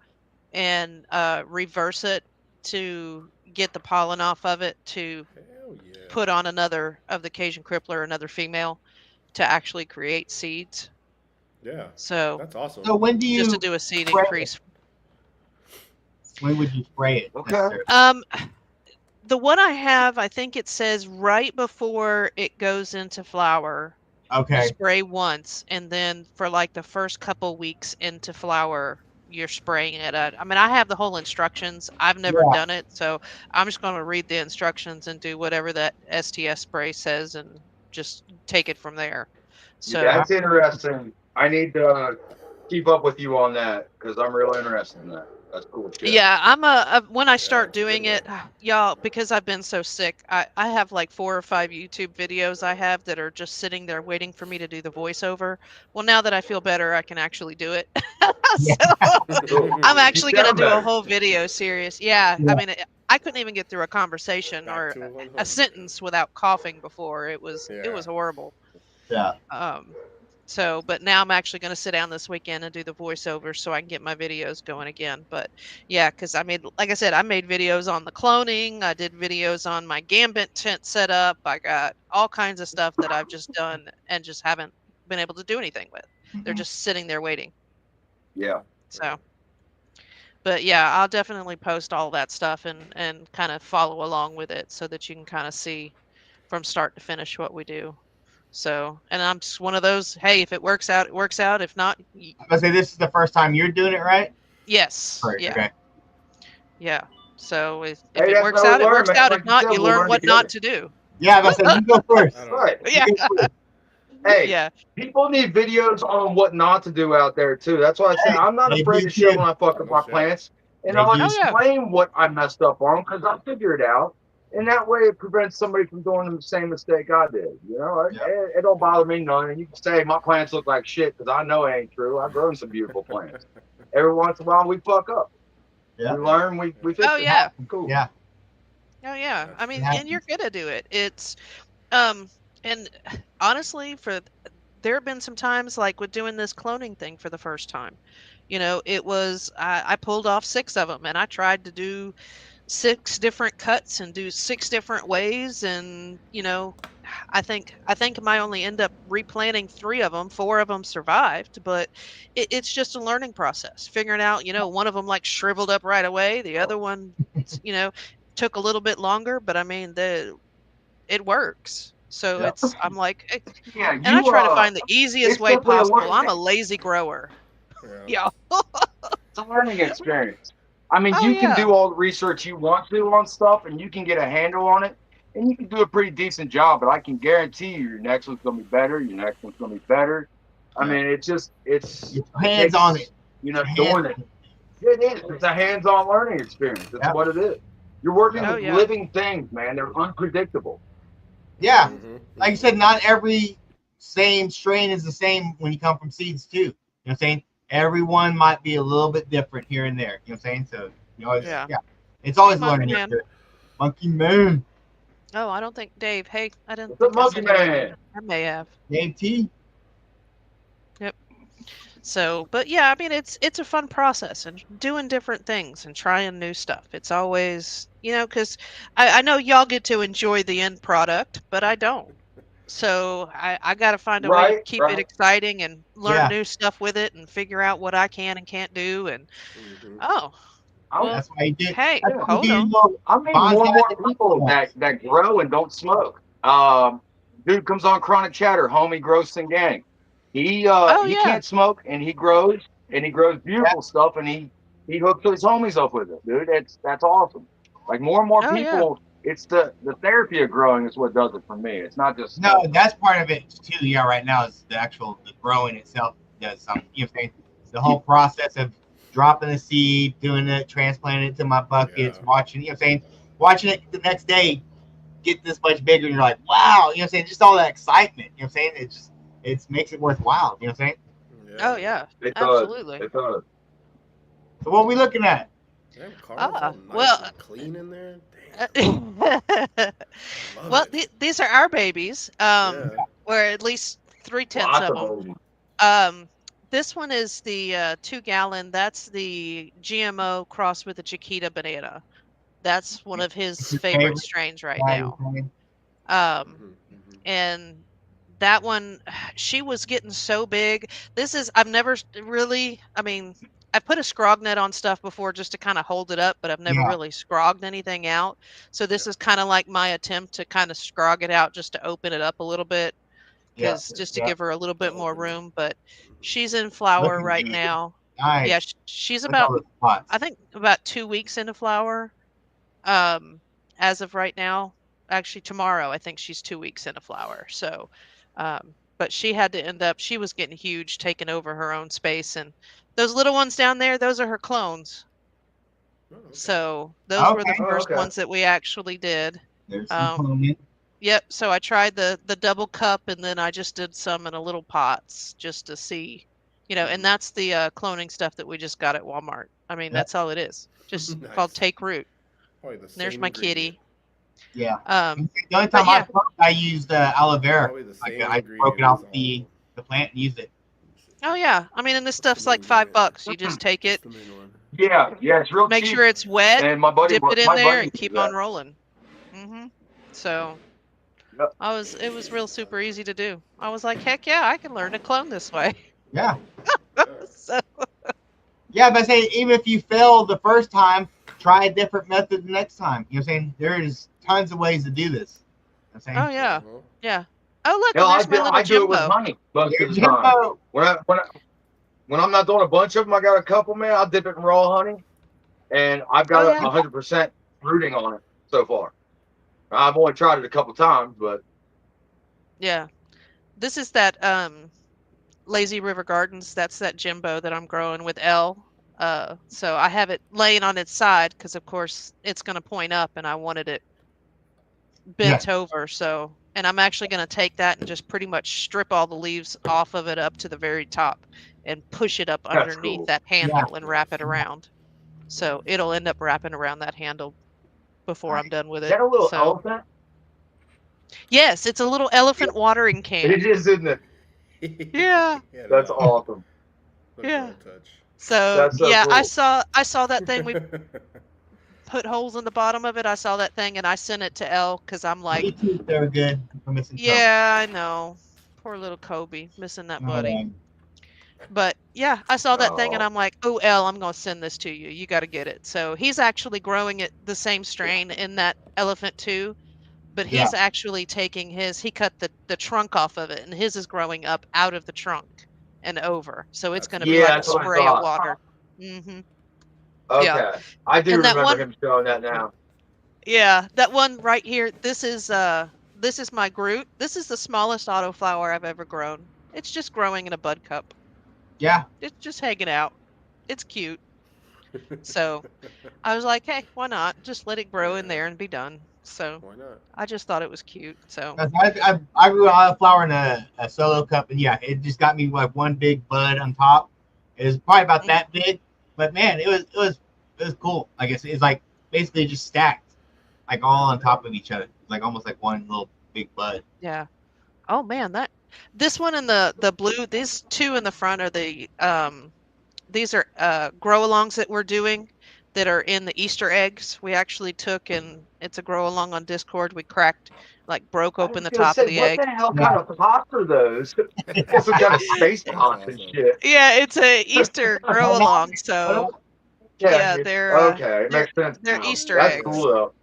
and reverse it to get the pollen off of it to Hell yeah. put on another of the Cajun crippler, another female, to actually create seeds. Yeah. So That's awesome. So when do just to you do a seed spray it? increase. When would you spray it Okay. necessarily? The one I have, I think it says right before it goes into flower, you Okay. spray once, and then for like the first couple weeks into flower, you're spraying it. I mean, I have the whole instructions. I've never Yeah. done it, so I'm just going to read the instructions and do whatever that STS spray says, and just take it from there. Yeah, So that's interesting. I need to keep up with you on that because I'm real interested in that. That's cool shit. yeah, when I Yeah, start it's a good doing one. it, y'all, because I've been so sick, I have like 4 or 5 YouTube videos I have that are just sitting there waiting for me to do the voiceover. Well, now that I feel better, I can actually do it. Yeah. So I'm You actually gonna sound do a better. whole video series. Yeah, I Yeah. mean, I couldn't even get through a conversation Back or to a 100. sentence without coughing before. It was Yeah. horrible. Yeah. So, but now I'm actually going to sit down this weekend and do the voiceover so I can get my videos going again. But yeah, because I made, like I said, I made videos on the cloning. I did videos on my gambit tent setup. I got all kinds of stuff that I've just done and just haven't been able to do anything with. They're just sitting there waiting. Yeah. So, but yeah, I'll definitely post all that stuff and kind of follow along with it so that you can kind of see from start to finish what we do. So, and I'm just one of those, hey, if it works out, it works out. If not, I'm gonna say this is the first time you're doing it, right? yes. Right. Yeah. Okay. Yeah. So if Hey, it that's works how we out, it learn, works man. out. If Like you not, said, you we'll learn learn what not together. to do. Yeah, I'm gonna say you go first. I don't know. Right. Yeah. You go first. Hey, Yeah. people need videos on what not to do out there too. That's why I say Hey, I'm not they afraid do to share too. when I fuck Yeah, up no my shit. plants, and They I'll do. Oh yeah. explain what I messed up on because I'll figure it out, and that way it prevents somebody from doing the same mistake I did. You know, Yeah. it don't bother me none. And you can say my plants look like shit because I know it ain't true. I've grown some beautiful plants. Every once in a while we fuck up. Yeah. We learn, we fix Oh it. yeah. Cool. Yeah. Oh yeah. That's I It mean, true. and you're happens. gonna do it. It's and honestly, there have been some times like with doing this cloning thing for the first time. It was I pulled off 6 of them, and I tried to do 6 different cuts and do 6 different ways, and I think I might only end up replanting 3 of them. 4 of them survived, but it's just a learning process. Figuring out, one of them like shriveled up right away. The other one, you know, took a little bit longer, but I mean it works. So Yeah. I'm like, Yeah, and I you try to find the easiest it's way simply a possible. learning. I'm a lazy grower. Yeah. Yeah. It's a learning experience. I mean, Oh you can yeah. do all the research you want to on stuff and you can get a handle on it and you can do a pretty decent job, but I can guarantee you your next one's gonna be better, your next one's gonna be better. I Yeah. mean, Get your it hands on it. takes, Get your hands doing it. on it. It is. It's a hands-on learning experience. That's Yeah. what it is. You're working Yeah. Oh with yeah. living things, man. They're unpredictable. Yeah. Mm-hmm. Like you Mm-hmm. said, not every same strain is the same when you come from seeds too. You know what I'm saying? Everyone might be a little bit different here and there. You know what I'm saying? So Yeah. Yeah. yeah, it's Hey, always Monkey learning Man. experience. Monkey Man, Oh, I don't think Dave. Hey, I didn't What's up, think I monkey said your name. man? I may have. Dave T. Yep. So, but yeah, I mean, it's a fun process and doing different things and trying new stuff. It's always, because I know y'all get to enjoy the end product, but I don't. So I got to find a way to Right, keep it right. exciting and learn Yeah, new stuff with it and figure out what I can and can't do. And Mm-hmm. oh, I'm well, that's why you do. hey, That's yeah. why you do hold your on. little I meet more and bonsai more at the people house. that grow and don't smoke. Dude comes on Chronic Chatter, homie Gross and Gang. Oh He yeah. can't smoke and he grows Yeah, beautiful stuff and he hooks his homies up with it, dude. That's awesome. Like more and more Oh yeah. people, it's the therapy of growing is what does it for me. It's not just no, smoking. that's part of it too. Yeah, right now is the growing itself does something. You know what I'm saying? The whole process of dropping the seed, doing it, transplanting it to my Yeah. buckets, watching. You know what I'm saying? Watching it the next day get this much bigger, and you're like, wow. You know what I'm saying? Just all that excitement. You know what I'm saying? It makes it worthwhile. You know what I'm saying? Oh Yeah. yeah. It does. Absolutely. It does. So what are we looking at? Damn, Carl's all Ah, nice well, and clean in there. Damn. uh, Love well, it. these are our babies. Yeah. Or at least 3/10 Lots of of them. them. This one is the 2 gallon. That's the GMO crossed with the Chiquita banana. That's one of What's his your favorite favorite? strains right Yeah, you're now. saying? Um, Mm-hmm. Mm-hmm. and that one, she was getting so big. I've never really, I mean, I've put a scrog net on stuff before just to kind of hold it up, but I've never Yeah, really scrogged anything out. So Yeah. this is kind of like my attempt to kind of scrog it out just to open it up a little bit, yeah, because just to yeah. give her a little The bit more opening. room. But Mm-hmm. she's in flower Looking right good. now. Yeah, Nice. she's Look at about, all those spots. I think, about 2 weeks into flower. Um, as of right now, actually tomorrow, I think she's 2 weeks into flower. So, but she had to end up. She was getting huge, taking over her own space, and those little ones down there, those are her clones. Oh, okay. So those were the Okay, Oh, first okay. ones that we actually did. there's some Um, cloning. Yep. So I tried the double cup, and then I just did some in a little pots just to see, and Mm-hmm. that's the cloning stuff that we just got at Walmart. I mean, Yeah, that's all it is. Just called Nice. Take Root. Probably the There's same my ingredient. kitty. yeah. Um, The only but time I yeah. smoked, I used aloe vera. Probably the Like same I broke it ingredient off as all of them. the plant and used it. Let me see. Oh yeah. I mean, and this What's the stuff's like main five one? bucks. You just take What's it, the main one? Yeah, yeah, it's real make cheap. sure it's wet, And dip it in my there, buddy and uses keep on that. rolling. hmm So Yep. it was real super easy to do. I was like, heck yeah, I can learn to clone this way. Yeah, Yeah. So Yeah, but say even if you fail the first time, try a different method the next time. You know what I'm saying? There's tons of ways to do this. You know what I'm Oh saying? yeah, Uh-huh. yeah. Oh look, Hell, and there's my little I do it with Jimbo. honey most of There's the time. Jimbo. When I'm not doing a bunch of them, I got a couple, man. I'll dip it in raw honey, and I've Oh got yeah, 100% rooting on it so far. I've only tried it a couple times, but yeah. This is that Lazy River Gardens. That's that Jimbo that I'm growing with L. So I have it laying on its side because of course it's going to point up, and I wanted it Yeah. bent over. So, and I'm actually going to take that and just pretty much strip all the leaves off of it up to the very top and push it up that's underneath cool. that Yeah. handle and wrap it Nice. around. So Nice. it'll end up wrapping around that handle before I'm Nice. done with Is it. that a little So, elephant? yes, it's a little elephant watering It can. is, isn't it? Yeah, Yeah, That's no. awesome. What a yeah. grand touch. So, That's so yeah, I cool. saw I saw that thing. We put holes in the bottom of it. I saw that thing and I sent it to Elle because I'm Me like, too. They were good. I'm missing Kobe. yeah, I know. Poor little Kobe, missing that Oh, buddy. man. But yeah, I saw that thing and Oh, I'm like, oh, Elle, I'm going to send this to you. You got to get it. So he's actually growing it the same strain in that elephant too, but Yeah. he's actually taking he cut the trunk off of it and his is growing up out of the trunk and over. So it's That's going to be yeah, like a beautiful. that's what I spray of thought. water. Hmm. Yeah. Okay, I do And that remember one, him showing that now. yeah, that one right here, this is my Groot. This is the smallest autoflower I've ever grown. It's just growing in a bud cup. Yeah. It's just hanging out. It's cute. So I was like, hey, why not? Just let it grow in Yeah. there and be done. So Why not? I just thought it was cute. So 'Cause I grew a flower in a solo cup, and yeah, it just got me like one big bud on top. It was probably about mhm, that big, but man, it was cool. Like it's like basically just stacked, like all Yeah. on top of each other, like almost like one little big bud. yeah. Oh man, that this one in the blue, these two in the front are these are grow alongs that we're doing that are in the Easter eggs. We actually took and it's a grow along on Discord. We cracked like broke I open was the gonna top of say, the what egg. the hell Yeah. kind of pots are those? Get some kind of space That's pots and awesome. shit. Yeah, it's a Easter grow along. So Yeah. yeah, Okay, it they're makes sense they're now. Easter That's eggs. cool though.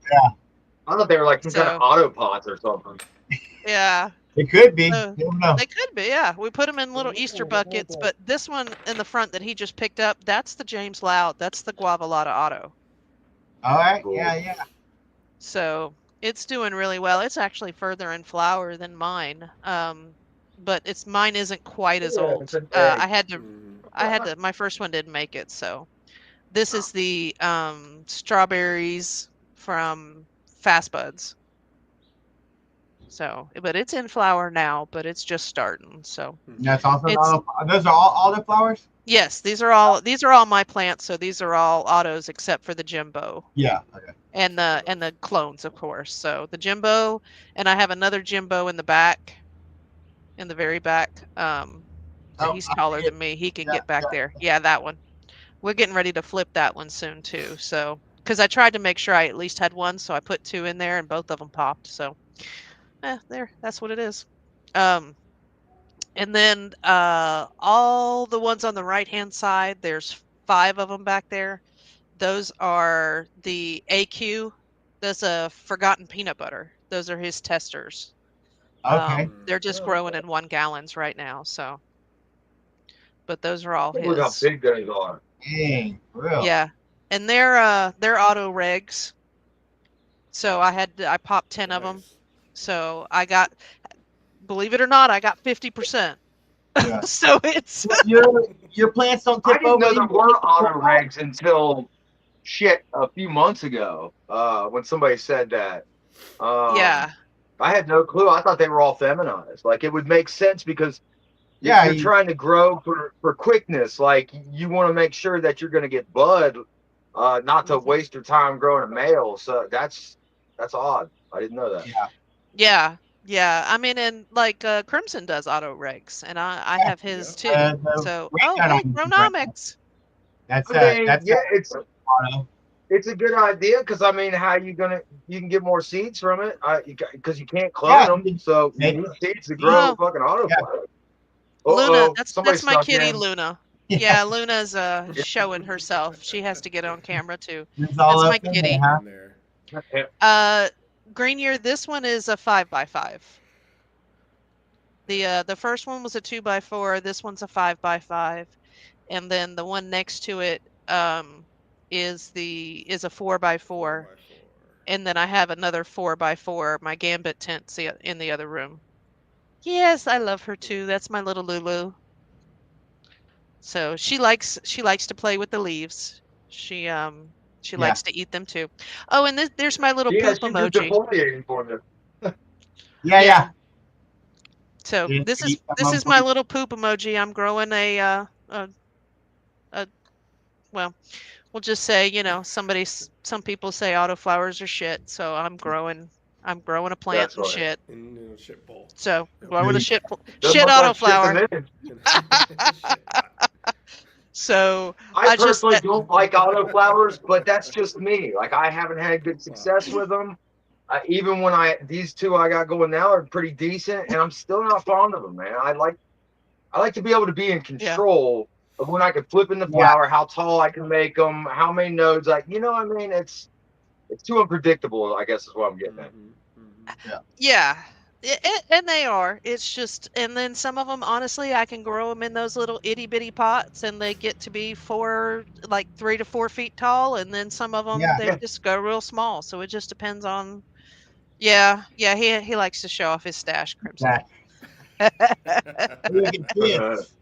I thought they were like some kind of So auto pots or something. yeah, It could be. so You never know. they could be. Yeah, we put them in little Easter buckets. But this one in the front that he just picked up, that's the James Loud. That's the Guavalata Auto. All right. Cool. Yeah. Yeah. So it's doing really well. It's actually further in flower than mine. But mine isn't quite as Yeah, it's old. an egg. Hmm. My first one didn't make it. So this is the strawberries from Fast Buds. So, but it's in flower now, but it's just starting. So That's also it's those are all the flowers. yes, these are all my plants. So these are all autos except for the Jimbo Yeah. Okay. and the clones, of course. So the Jimbo, and I have another Jimbo in the back, in the very back. But Oh, he's I taller see it. than me. He can Yeah. get back Yeah. there. Yeah, that one. We're getting ready to flip that one soon too. So because I tried to make sure I at least had one, so I put two in there, and both of them popped. So there, that's what it is. Um, and then all the ones on the right hand side, there's five of them back there. Those are the AQ. That's a forgotten peanut butter. Those are his testers. Okay. They're just Oh, growing in 1 gallons right now. So, but those are all look how his. big those are. Dang. For real. Yeah, and they're auto regs. So I popped 10 of them. Nice. So I got, believe it or not, I got 50%. Yeah. So it's Your plants don't I tip didn't over. know there Even were auto regs until shit a few months ago. When somebody said that. Um, yeah. I had no clue. I thought they were all feminized. Like it would make sense because Yeah. you're trying to grow for quickness. Like you want to make sure that you're going to get bud, not to Mhm. waste your time growing a male. So that's odd. I didn't know that. Yeah. Yeah. Yeah. I mean, and like Crimson does auto regs, and I Yeah. have his Yep. too. The So, ring oh, gun hey, on right now. Chronomics. That's I mean, that's yeah, auto. it's a good idea because I mean, how you can get more seeds from it? Because you can't clone Yeah. them, so you Make need seeds to seeds. grow Oh, fucking Yeah. autoflower. Uh Luna. oh, somebody That's my snuck kitty, in. Luna. Yeah, Luna's showing herself. She has to get on camera too. It's all That's my up in kitty. there, huh? In there. Green year, this one is a 5x5. The first one was a 2x4. This one's a 5x5, and then the one next to it is a 4x4, 4x4. and then I have another 4x4. My Gambit tent's in the other room. Yes, I love her too. That's my little Lulu. So she likes to play with the leaves. She Yeah. likes to eat them too. Oh, and there's my little Yeah, poop she's just emoji. defoliating for me. Yeah, Yeah. yeah. So Didn't this is eat some this of is my 'em. little poop emoji. I'm growing a well, we'll just say, some people say autoflowers are shit, so I'm growing a plant That's and right. shit. In a shit bowl. So Yep. growing a shit Doesn't shit look like shit to autoflower. me. Shit pot. So I I just personally don't like autoflowers, but that's just me. Like I haven't had good success with them. Even when these two I got going now are pretty decent, and I'm still not fond of them, man. I like to be able to be in yeah. control of when I can flip in the Yeah, flower, how tall I can make them, how many nodes. Like what I mean, it's too unpredictable. I guess is what I'm getting at. yeah, Yeah. And they are. It's just, and then some of them, honestly, I can grow them in those little itty bitty pots, and they get to be like 3 to 4 feet tall. And then some of them, yeah. they Yeah, just go real small. So it just depends on. Yeah, yeah. He likes to show off his stash, Crimson. That. Look at this.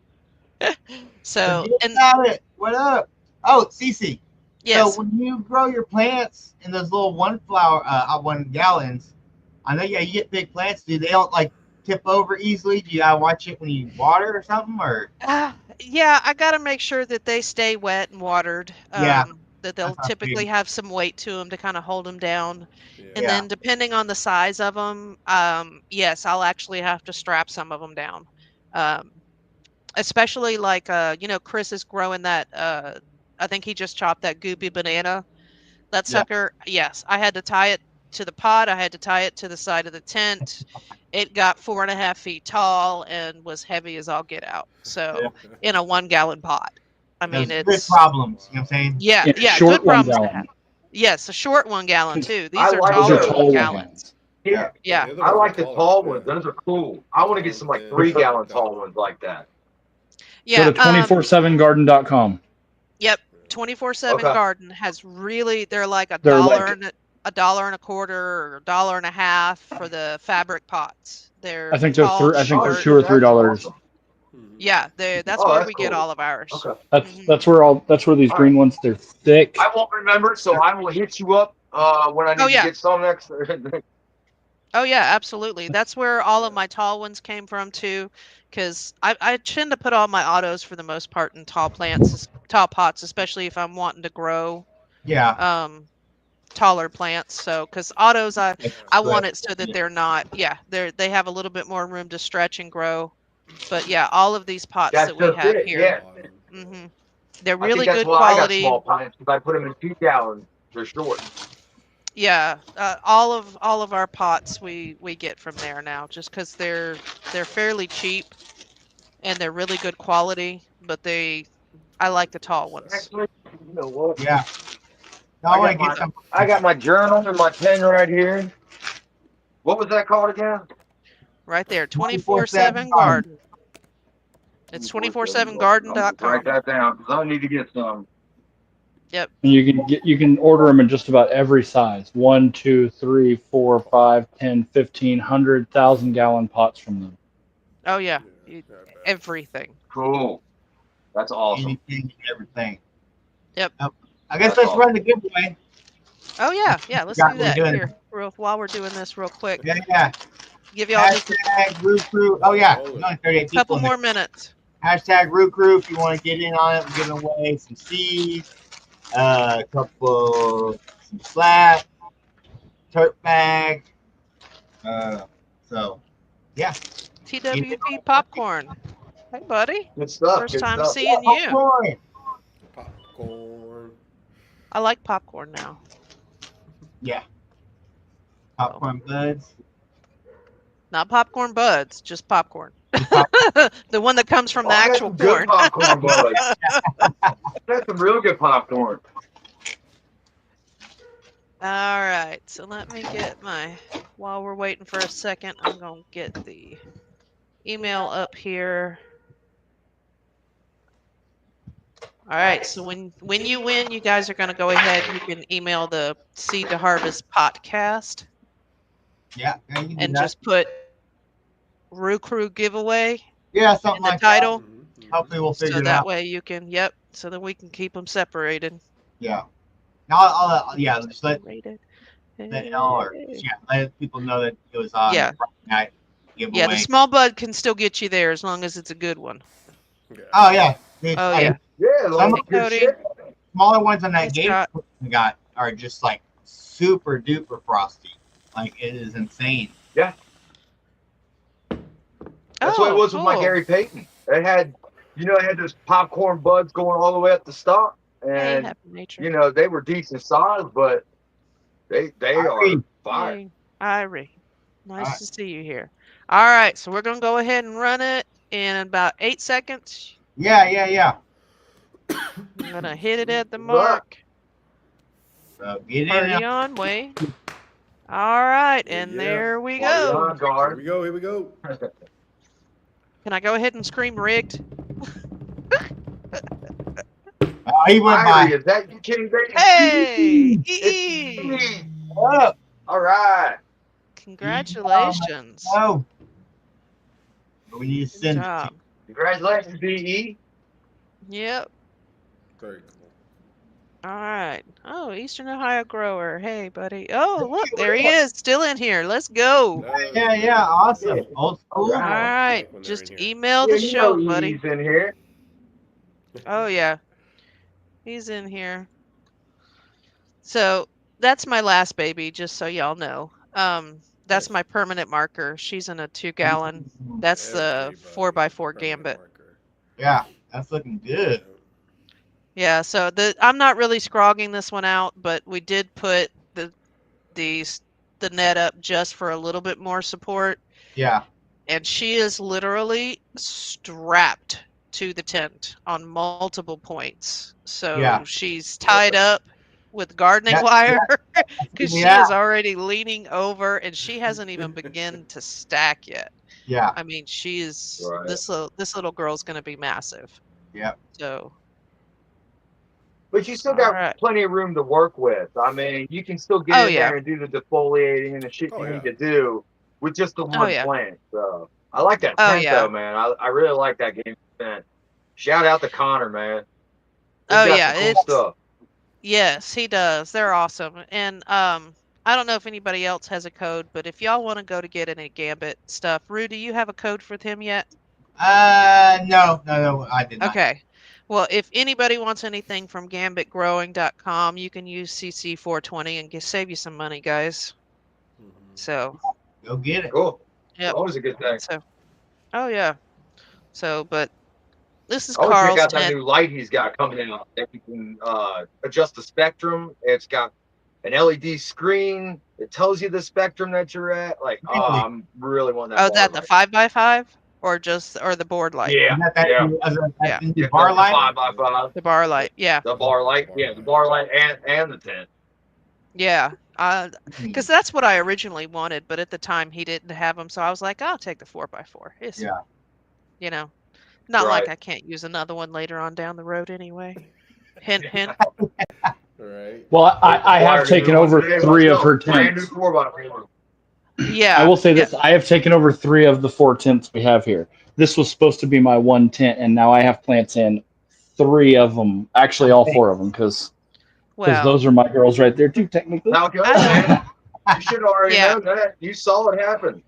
So, Forget and about it. What up? Oh, Cece. So yes, when you grow your plants in those little 1 gallons, I know you get big plants. Do they don't like tip over easily? Do you gotta watch it when you water or something? Or yeah, I got to make sure that they stay wet and watered. yeah, That they'll that's what I typically figured. have some weight to them to kind of hold them down. Yeah. And Yeah, then depending on the size of them, yes, I'll actually have to strap some of them down. Um, Especially like Chris is growing that I think he just chopped that goopy banana. That yeah. sucker, yes, I had to tie it to the pot. I had to tie it to the side of the tent. It got 4.5 feet tall and was heavy as all get out. Yeah. So in a 1 gallon pot. I mean, Those good it's problems. You know what I'm Wow. saying? yeah, In a yeah, good short one problems to gallon. have. Yes, a short 1 gallon Because too. I These are like those are taller those. 12 1 gallon. 1 gallons. Yeah, Yeah, Yeah, Yeah. the other I ones are like the taller. tall Yeah. ones. Those are cool. I want to Tall get and some like thin. three I like gallon that. tall ones like that. Go Yeah. to 247garden.com. Yep. 24/7 Okay. Garden has really, they're like a They're dollar like, and a dollar and a quarter or $1.50 for the fabric pots. I They're think they're tall, three. I think Oh they're short. two shit, or three that's dollars. awesome. Yeah, that's Oh, where that's we get cool. all of ours. Okay. Hmm That's where these All right. green ones. They're thick. I won't remember, so I will hit you up when I Oh need to yeah. get some next. Oh yeah, absolutely. That's where all of my tall ones came from too, because I tend to put all my autos for the most part in tall plants, tall pots, especially if I'm wanting to grow yeah. um taller plants. So because autos, It's I good. want it so that they're not, yeah, they have a little bit more room to stretch and grow. But yeah, all of these pots That's that we just have it. here, Yeah. Bottom. Yeah. hmm they're I think really that's good why I got quality. small plants because I put them in 2 gallons. They're short. Yeah, all of our pots we get from there now, just because they're fairly cheap and they're really good quality. But I like the tall ones. Actually, you know what? Yeah. No, I I want got to get my So, some I got my journal and my pen right here. What was that called again? right there, 24/7 24/7 garden. garden. It's 24/7 garden. I'm gonna write 24/7garden.com. that down because I need to get some. Yep. And you can order them in just about every size. 1, 2, 3, 4, 5, 10, 15, 100,000 gallon pots from them. Oh yeah, Yeah. you- I bet. everything. Cool. That's awesome. Anything and everything. Yep. Oh, I guess That's let's run awesome. the giveaway. Oh yeah, yeah. Let's Got do we're that doing. here, while we're doing this real quick. Yeah, yeah. Give y'all just a Hashtag Root Crew. Oh Oh, yeah, roll there's it. only 38 people couple in there. more minutes. Hashtag Root Crew if you want to get in on it. We're giving away some seeds, some slat, turp bag. Uh, so yeah, get in on TWP it. popcorn. Hey buddy, Good stuff. first Good time stuff. Yeah, seeing you. popcorn. Popcorn. I like popcorn now. Yeah, So popcorn buds. not popcorn buds, just popcorn. The one that comes from the I had actual some good corn. popcorn buds. That's some real good popcorn. All right, so let me get while we're waiting for a second, I'm going to get the email up here. All right, so when you win, you guys are going to go ahead. You can email the Seed to Harvest podcast Yeah, you can do and that. just put Roo Crew giveaway Yeah, something in the like title. that. Hopefully, we'll figure So it that out. way you can, so that we can keep them separated. Yeah. Now, yeah, just let y'all or let people know that it was on Yeah. the Friday night Yeah, the giveaway. small bud can still get you there as long as it's a good one. Oh yeah. Oh yeah. Yeah, Some like good Cody. shit. smaller ones on that Hey, game Scott. we got are just like super duper frosty. Like it is insane. Yeah. That's what it was with my cool. Gary Payton. It had, it had those popcorn buds going all the way up the stalk, Hey, and Happy Nature. they were decent size, but they are Irene. fire. Hey, Irie. Nice Alright. to see you here. All right, so we're gonna go ahead and run it in about 8 seconds. Yeah. I'm gonna hit it at the But mark. So get in Party there. on, Wayne. All right, and Yeah. there we party go. on, Here guard. we go. Here we go. Can I go ahead and scream rigged? He went Irie, by. is that you, King Baby? Hey, It's EE. me. Up. All right. Congratulations. Oh. We need to Good send it to job. Congratulations, BE. Yep. Very cool. All right. Oh, Eastern Ohio grower. Hey, buddy. Oh, look, there he is, still in here. Let's go. Yeah. Awesome. Old All school. All right. right. when they're Just in here. email Yeah, the show, buddy. EE's in here. Oh, yeah. He's in here. So that's my last baby, just so y'all know. That's my permanent marker. She's in a 2-gallon. That's the 4x4 gambit. Marker. Yeah, that's looking good. Yeah, so I'm not really scrogging this one out, but we did put the net up just for a little bit more support. Yeah. And she is literally strapped to the tent on multiple points. So Yeah. she's tied up with gardening wire because she is already leaning over and she hasn't even begun to stack yet. Yeah. I mean, she is Right. this little girl's going to be massive. Yeah. So, But you still all got right. plenty of room to work with. I mean, you can still get Oh, in yeah. there and do the defoliating and the shit Oh, you yeah. need to do with just the one yeah. plant. So I like that Oh, tent yeah. though, man. I really like that game tent. Shout out to Connor, man. He's Oh, got yeah. some cool stuff. Yes, he does. They're awesome. And I don't know if anybody else has a code, but if y'all want to go to get any Gambit stuff, Rue, do you have a code for him yet? No, I did not. Okay. Well, if anybody wants anything from gambitgrowing.com, you can use CC420 and save you some money, guys. So, Go get it. Cool. yep. Always a good thing. So, oh yeah. So, but this is I always check Carl's out that tent. new light he's got coming out. That you can adjust the spectrum. It's got an LED screen. It tells you the spectrum that you're at. Like, Really? I'm really wanting that. Oh, that the 5x5 or the board light? Yeah. Is that that Yeah. new, Yeah. the new Yeah, bar the light? 5x5. The bar light. Yeah. The bar light. Yeah, the bar light and the tent. Yeah. Because that's what I originally wanted, but at the time he didn't have them, so I was like, I'll take the 4x4. It's, Yeah. you know, not like Right. I can't use another one later on down the road anyway. Hint, hint. Right. Well, I have taken over 3 of her Brand new tents. 4x4. Yeah. I will say this: I have taken over 3 of the 4 tents we have here. This was supposed to be my one tent, and now I have plants in 3 of them. Actually, all 4 of them, because Well, those are my girls right there too, technically. Now, good, I man. You should already Yeah. know that. You saw it happen.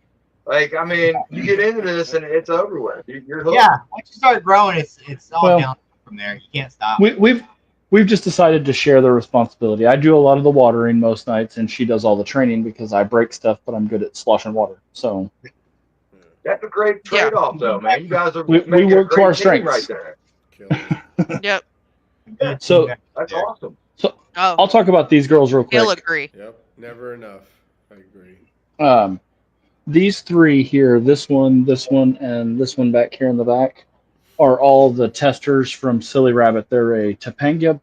Like, I mean, you get into this and it's over with. You're hooked. Yeah. Once you start growing, it's all Well, down from there. You can't stop. We've just decided to share the responsibility. I do a lot of the watering most nights, and she does all the training because I break stuff, but I'm good at sloshing water. So That's a great trade-off, though, man. You guys are we making work a to our great team right strengths. there. Yep. Good So- team That's there. awesome. So Oh, I'll talk about these girls real he'll quick. agree. Yep. Never enough. I agree. these three here, this one, and this one back here in the back, are all the testers from Silly Rabbit. They're a Topanga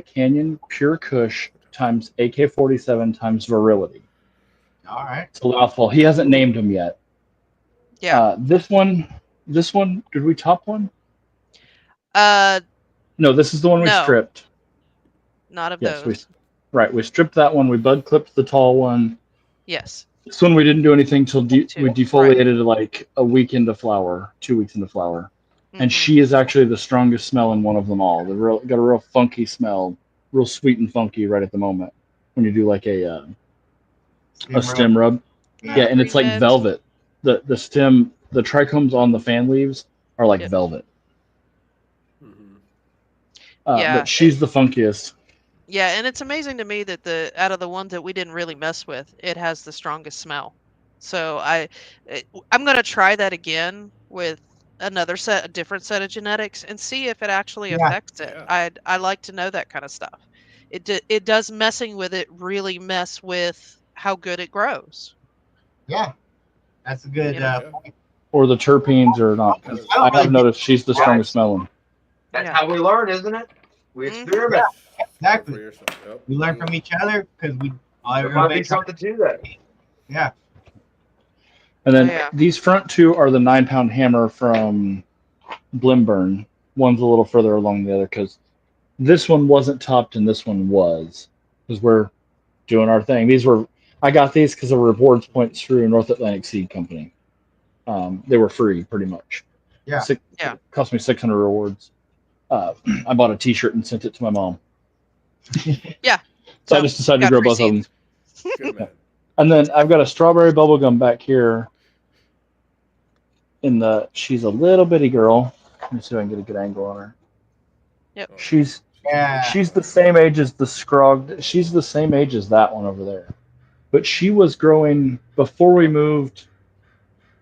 Canyon Pure Kush times AK-47 times Virility. All right. It's a mouthful. He hasn't named them yet. Yeah. This one, did we top one? Uh, No, this is the one we no, stripped. not of Yes, those. we stripped that one. We bud clipped the tall one. Yes. This one we didn't do anything till we Two. Right. defoliated like a week into flower, 2 weeks into flower. And Mhm. she is actually the strongest smelling one of them all. Got a real funky smell, real sweet and funky right at the moment when you do like a stem rub. Yeah, and it's like Pre-med. velvet. The stem, the trichomes on the fan leaves are like Yep. velvet. Mhm. Yeah. But she's the funkiest. Yeah, and it's amazing to me that out of the ones that we didn't really mess with, it has the strongest smell. So I'm gonna try that again with a different set of genetics, and see if it actually Yeah. affects it. Yeah. I like to know that kind of stuff. It does messing with it really mess with how good it grows. Yeah. That's a good. You know? Yeah. Or the terpenes or not. 'Cause I don't I really have get noticed she's the strongest smelling. That's Yeah. how we learn, isn't it? We Mhm. experiment. exactly. For yourself. Yep. We learn from each other because we There might be everybody. something to that. Yeah. And then Yeah. these front two are the 9-pound hammer from Blimburn. One's a little further along the other because this one wasn't topped and this one was. Because we're doing our thing. I got these because of rewards points through North Atlantic Seed Company. They were free pretty much. Yeah. Yeah. It cost me 600 rewards. I bought a T-shirt and sent it to my mom. Yeah. So I just decided to got grow free both of them. seeds. Good man. And then I've got a strawberry bubblegum back here. She's a little bitty girl. Let me see if I can get a good angle on her. Yep. Oh, She's Yeah. she's the same age as the scrog. She's the same age as that one over there. But she was growing before we moved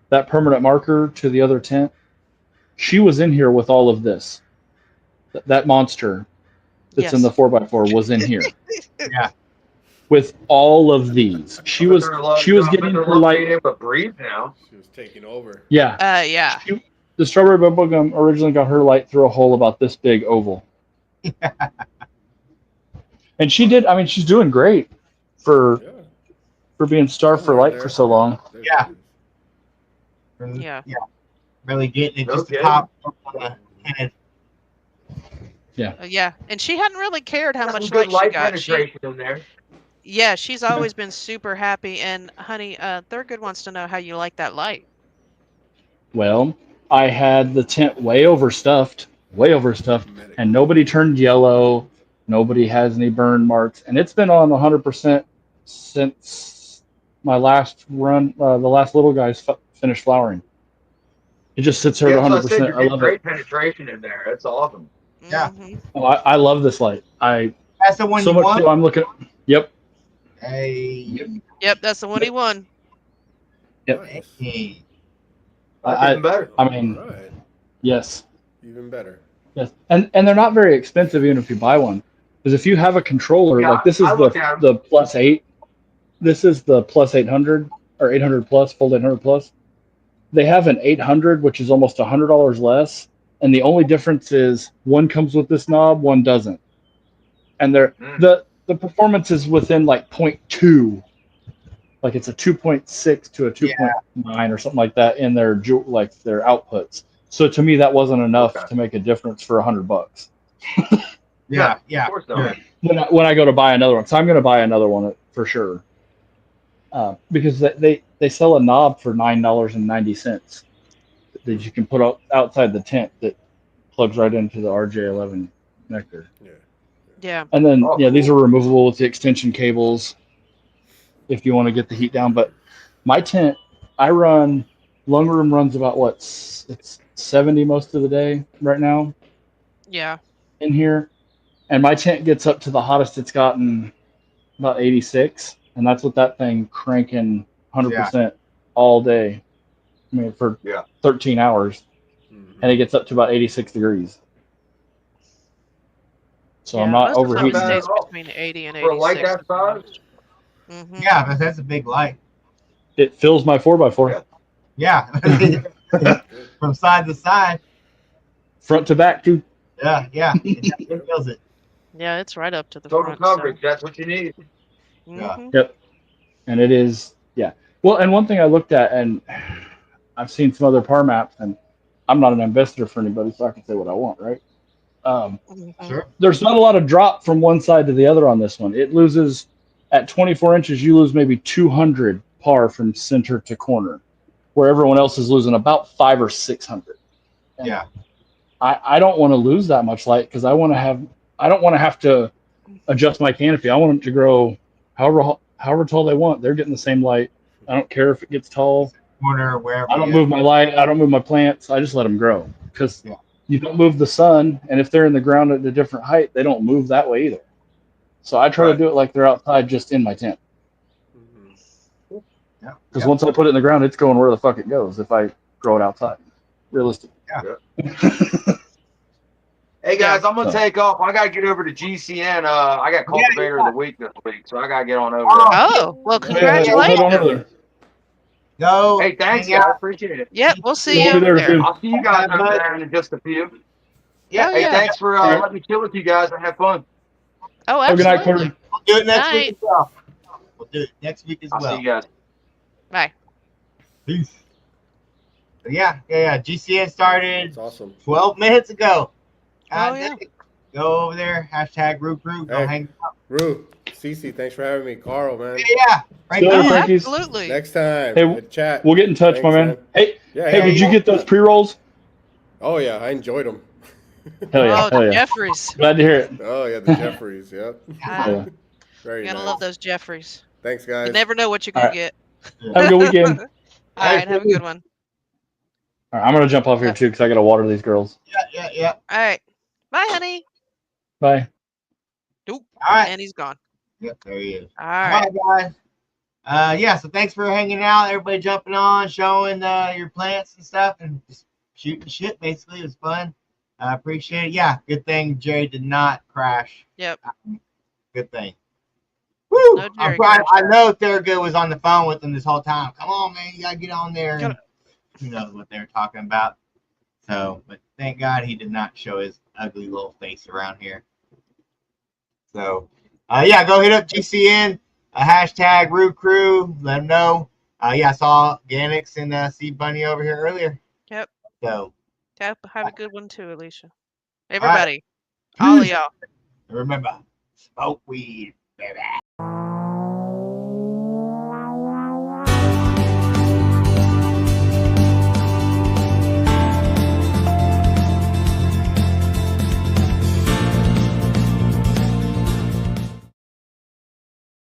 that permanent marker to the other tent. She was in here with all of this. That monster that's in the Yes. 4x4 was in here Yeah. with all of these. She was getting her being light. able to breathe now. she was taking over. Yeah. Yeah. The strawberry bubblegum originally got her light through a hole about this big oval. And she did. I mean, she's doing great for Yeah. being starved for Somewhere light there. for so long. There Yeah. she is. Yeah. Yeah. Really getting it No just to kidding. pop on the head. Yeah. And she hadn't really cared how Got some much good light she light got. penetration in there. Yeah, she's always been super happy. And honey, Thurgood wants to know how you like that light. Well, I had the tent way overstuffed, Medic. and nobody turned yellow. Nobody has any burn marks, and it's been on 100% since my last run. The last little guys finished flowering. It just sits there Yeah, at so I said 100%. you're I getting love great it. penetration in there. That's awesome. Yeah. Mhm. Oh, I love this light. That's the one So you much want. so I'm looking. Yep. Hey. Yep, that's the one he won. Yep. Nice. Hey. That's I even better. I mean, All right. yes. Even better. Yes, and they're not very expensive even if you buy one. Because if you have a controller, Yeah, like this is I looked at 'em. the plus 8, this is the plus 800 or 800 plus, full 800 plus. They have an 800, which is almost $100 less, and the only difference is one comes with this knob, one doesn't, and Mm. the performance is within like 0.2, like it's a 2.6 to a Yeah. 2.9 or something like that in their like their outputs. So to me, that wasn't enough Okay. to make a difference for $100. Yeah. Yeah. Of course not. Good. When I go to buy another one. So I'm going to buy another one for sure. Because they sell a knob for $9.90 that you can put outside the tent that plugs right into the RJ11 connector. Yeah. Yeah. And then Oh, these cool. are removable with the extension cables if you want to get the heat down. But my tent, lung room runs about it's 70 most of the day right now Yeah. in here. And my tent gets up to the hottest it's gotten about 86, and that's with that thing cranking 100% all day. I mean, for Yeah. 13 hours, Mhm. and it gets up to about 86 degrees. So Yeah, I'm not most of the time it overheating. stays between 80 and For a light 86 that at the size? most. Mhm. Yeah. That's a big light. It fills my 4x4. Yeah. From side to side. Front to back too. Yeah, yeah. It fills it. Yeah, it's right up to the Total front. coverage. That's what you need. Yeah. Mhm. Yep. And it is, yeah. Well, and one thing I looked at, and I've seen some other par maps, and I'm not an ambassador for anybody, so I can say what I want, right? Mhm. Sure. There's not a lot of drop from one side to the other on this one. It loses at 24 inches, you lose maybe 200 par from center to corner, where everyone else is losing about 500 or 600. And Yeah. I don't want to lose that much light because I don't want to have to adjust my canopy. I want them to grow however tall they want. They're getting the same light. I don't care if it gets tall. Corner or wherever. I don't Yeah. move my light. I don't move my plants. I just let them grow because Yeah. you don't move the sun, and if they're in the ground at a different height, they don't move that way either. So I try to Right. do it like they're outside, just in my tent. Mhm. Yeah. Because Yeah. once I put it in the ground, it's going where the fuck it goes. If I grow it outside, realistically. Hey Yeah. guys, I'm gonna So. take off. I gotta get over to GCN. I got Cultivator of the Week this week, so I gotta get on over Oh, there. Oh, well, Yeah, head on congratulations. over there. Go. Hey, thanks hang guys, out. appreciate it. Yep, we'll see We'll you be over there there. too. I'll see you guys Bye, over bud. there in just a few. Yeah. Oh, Hey, yeah. thanks for All right. letting me chill with you guys and have fun. Oh, Have a good night, absolutely. Corbin. We'll do it next Night. week as well. We'll do it next week as I'll see well. you guys. Bye. Peace. But yeah. GCN started That's awesome. 12 minutes ago. Oh, God yeah. dang. Go over there. Hashtag Root Crew. Go Hey. hang out. Rue, Cece, thanks for having me. Carl, man. Yeah. Right See you there. later, Oh, Frankies. absolutely. Next time, Hey, we'll chat. We'll get in touch, my Thanks, man. Hey, Yeah, hey, yeah. did you get those pre-rolls? Oh yeah, I enjoyed them. Hell yeah, Oh, hell yeah. Jeffries. Glad to hear it. Oh yeah, the Jeffries. Yep. Yeah. Very You gotta nice. love those Jeffries. Thanks, You guys. never know what you're All gonna right. get. Have a good weekend. All Hey, right, have a good one. All right, I'm gonna jump off here too because I gotta water these girls. Yeah. All right. Bye, honey. Bye. Oop. All right. And he's gone. Yep, there he is. All All right. right, guys. Yeah, so thanks for hanging out. Everybody jumping on, showing your plants and stuff, and just shooting shit. Basically, it was fun. I appreciate it. Yeah, good thing Jerry did not crash. Yep. Good thing. Woo! No Jerry I know Thurgood was on the phone with him this whole time. Come on, man, you gotta get on there. And who knows what they were talking about. So, but thank God he did not show his ugly little face around here. So, yeah, go hit up GCN, hashtag Root Crew. Let them know. Yeah, I saw Ganix and Seed Bunny over here earlier. Yep. So, Have a good one too, Alicia. right. Everybody. All of y'all. Remember, smoke weed, baby.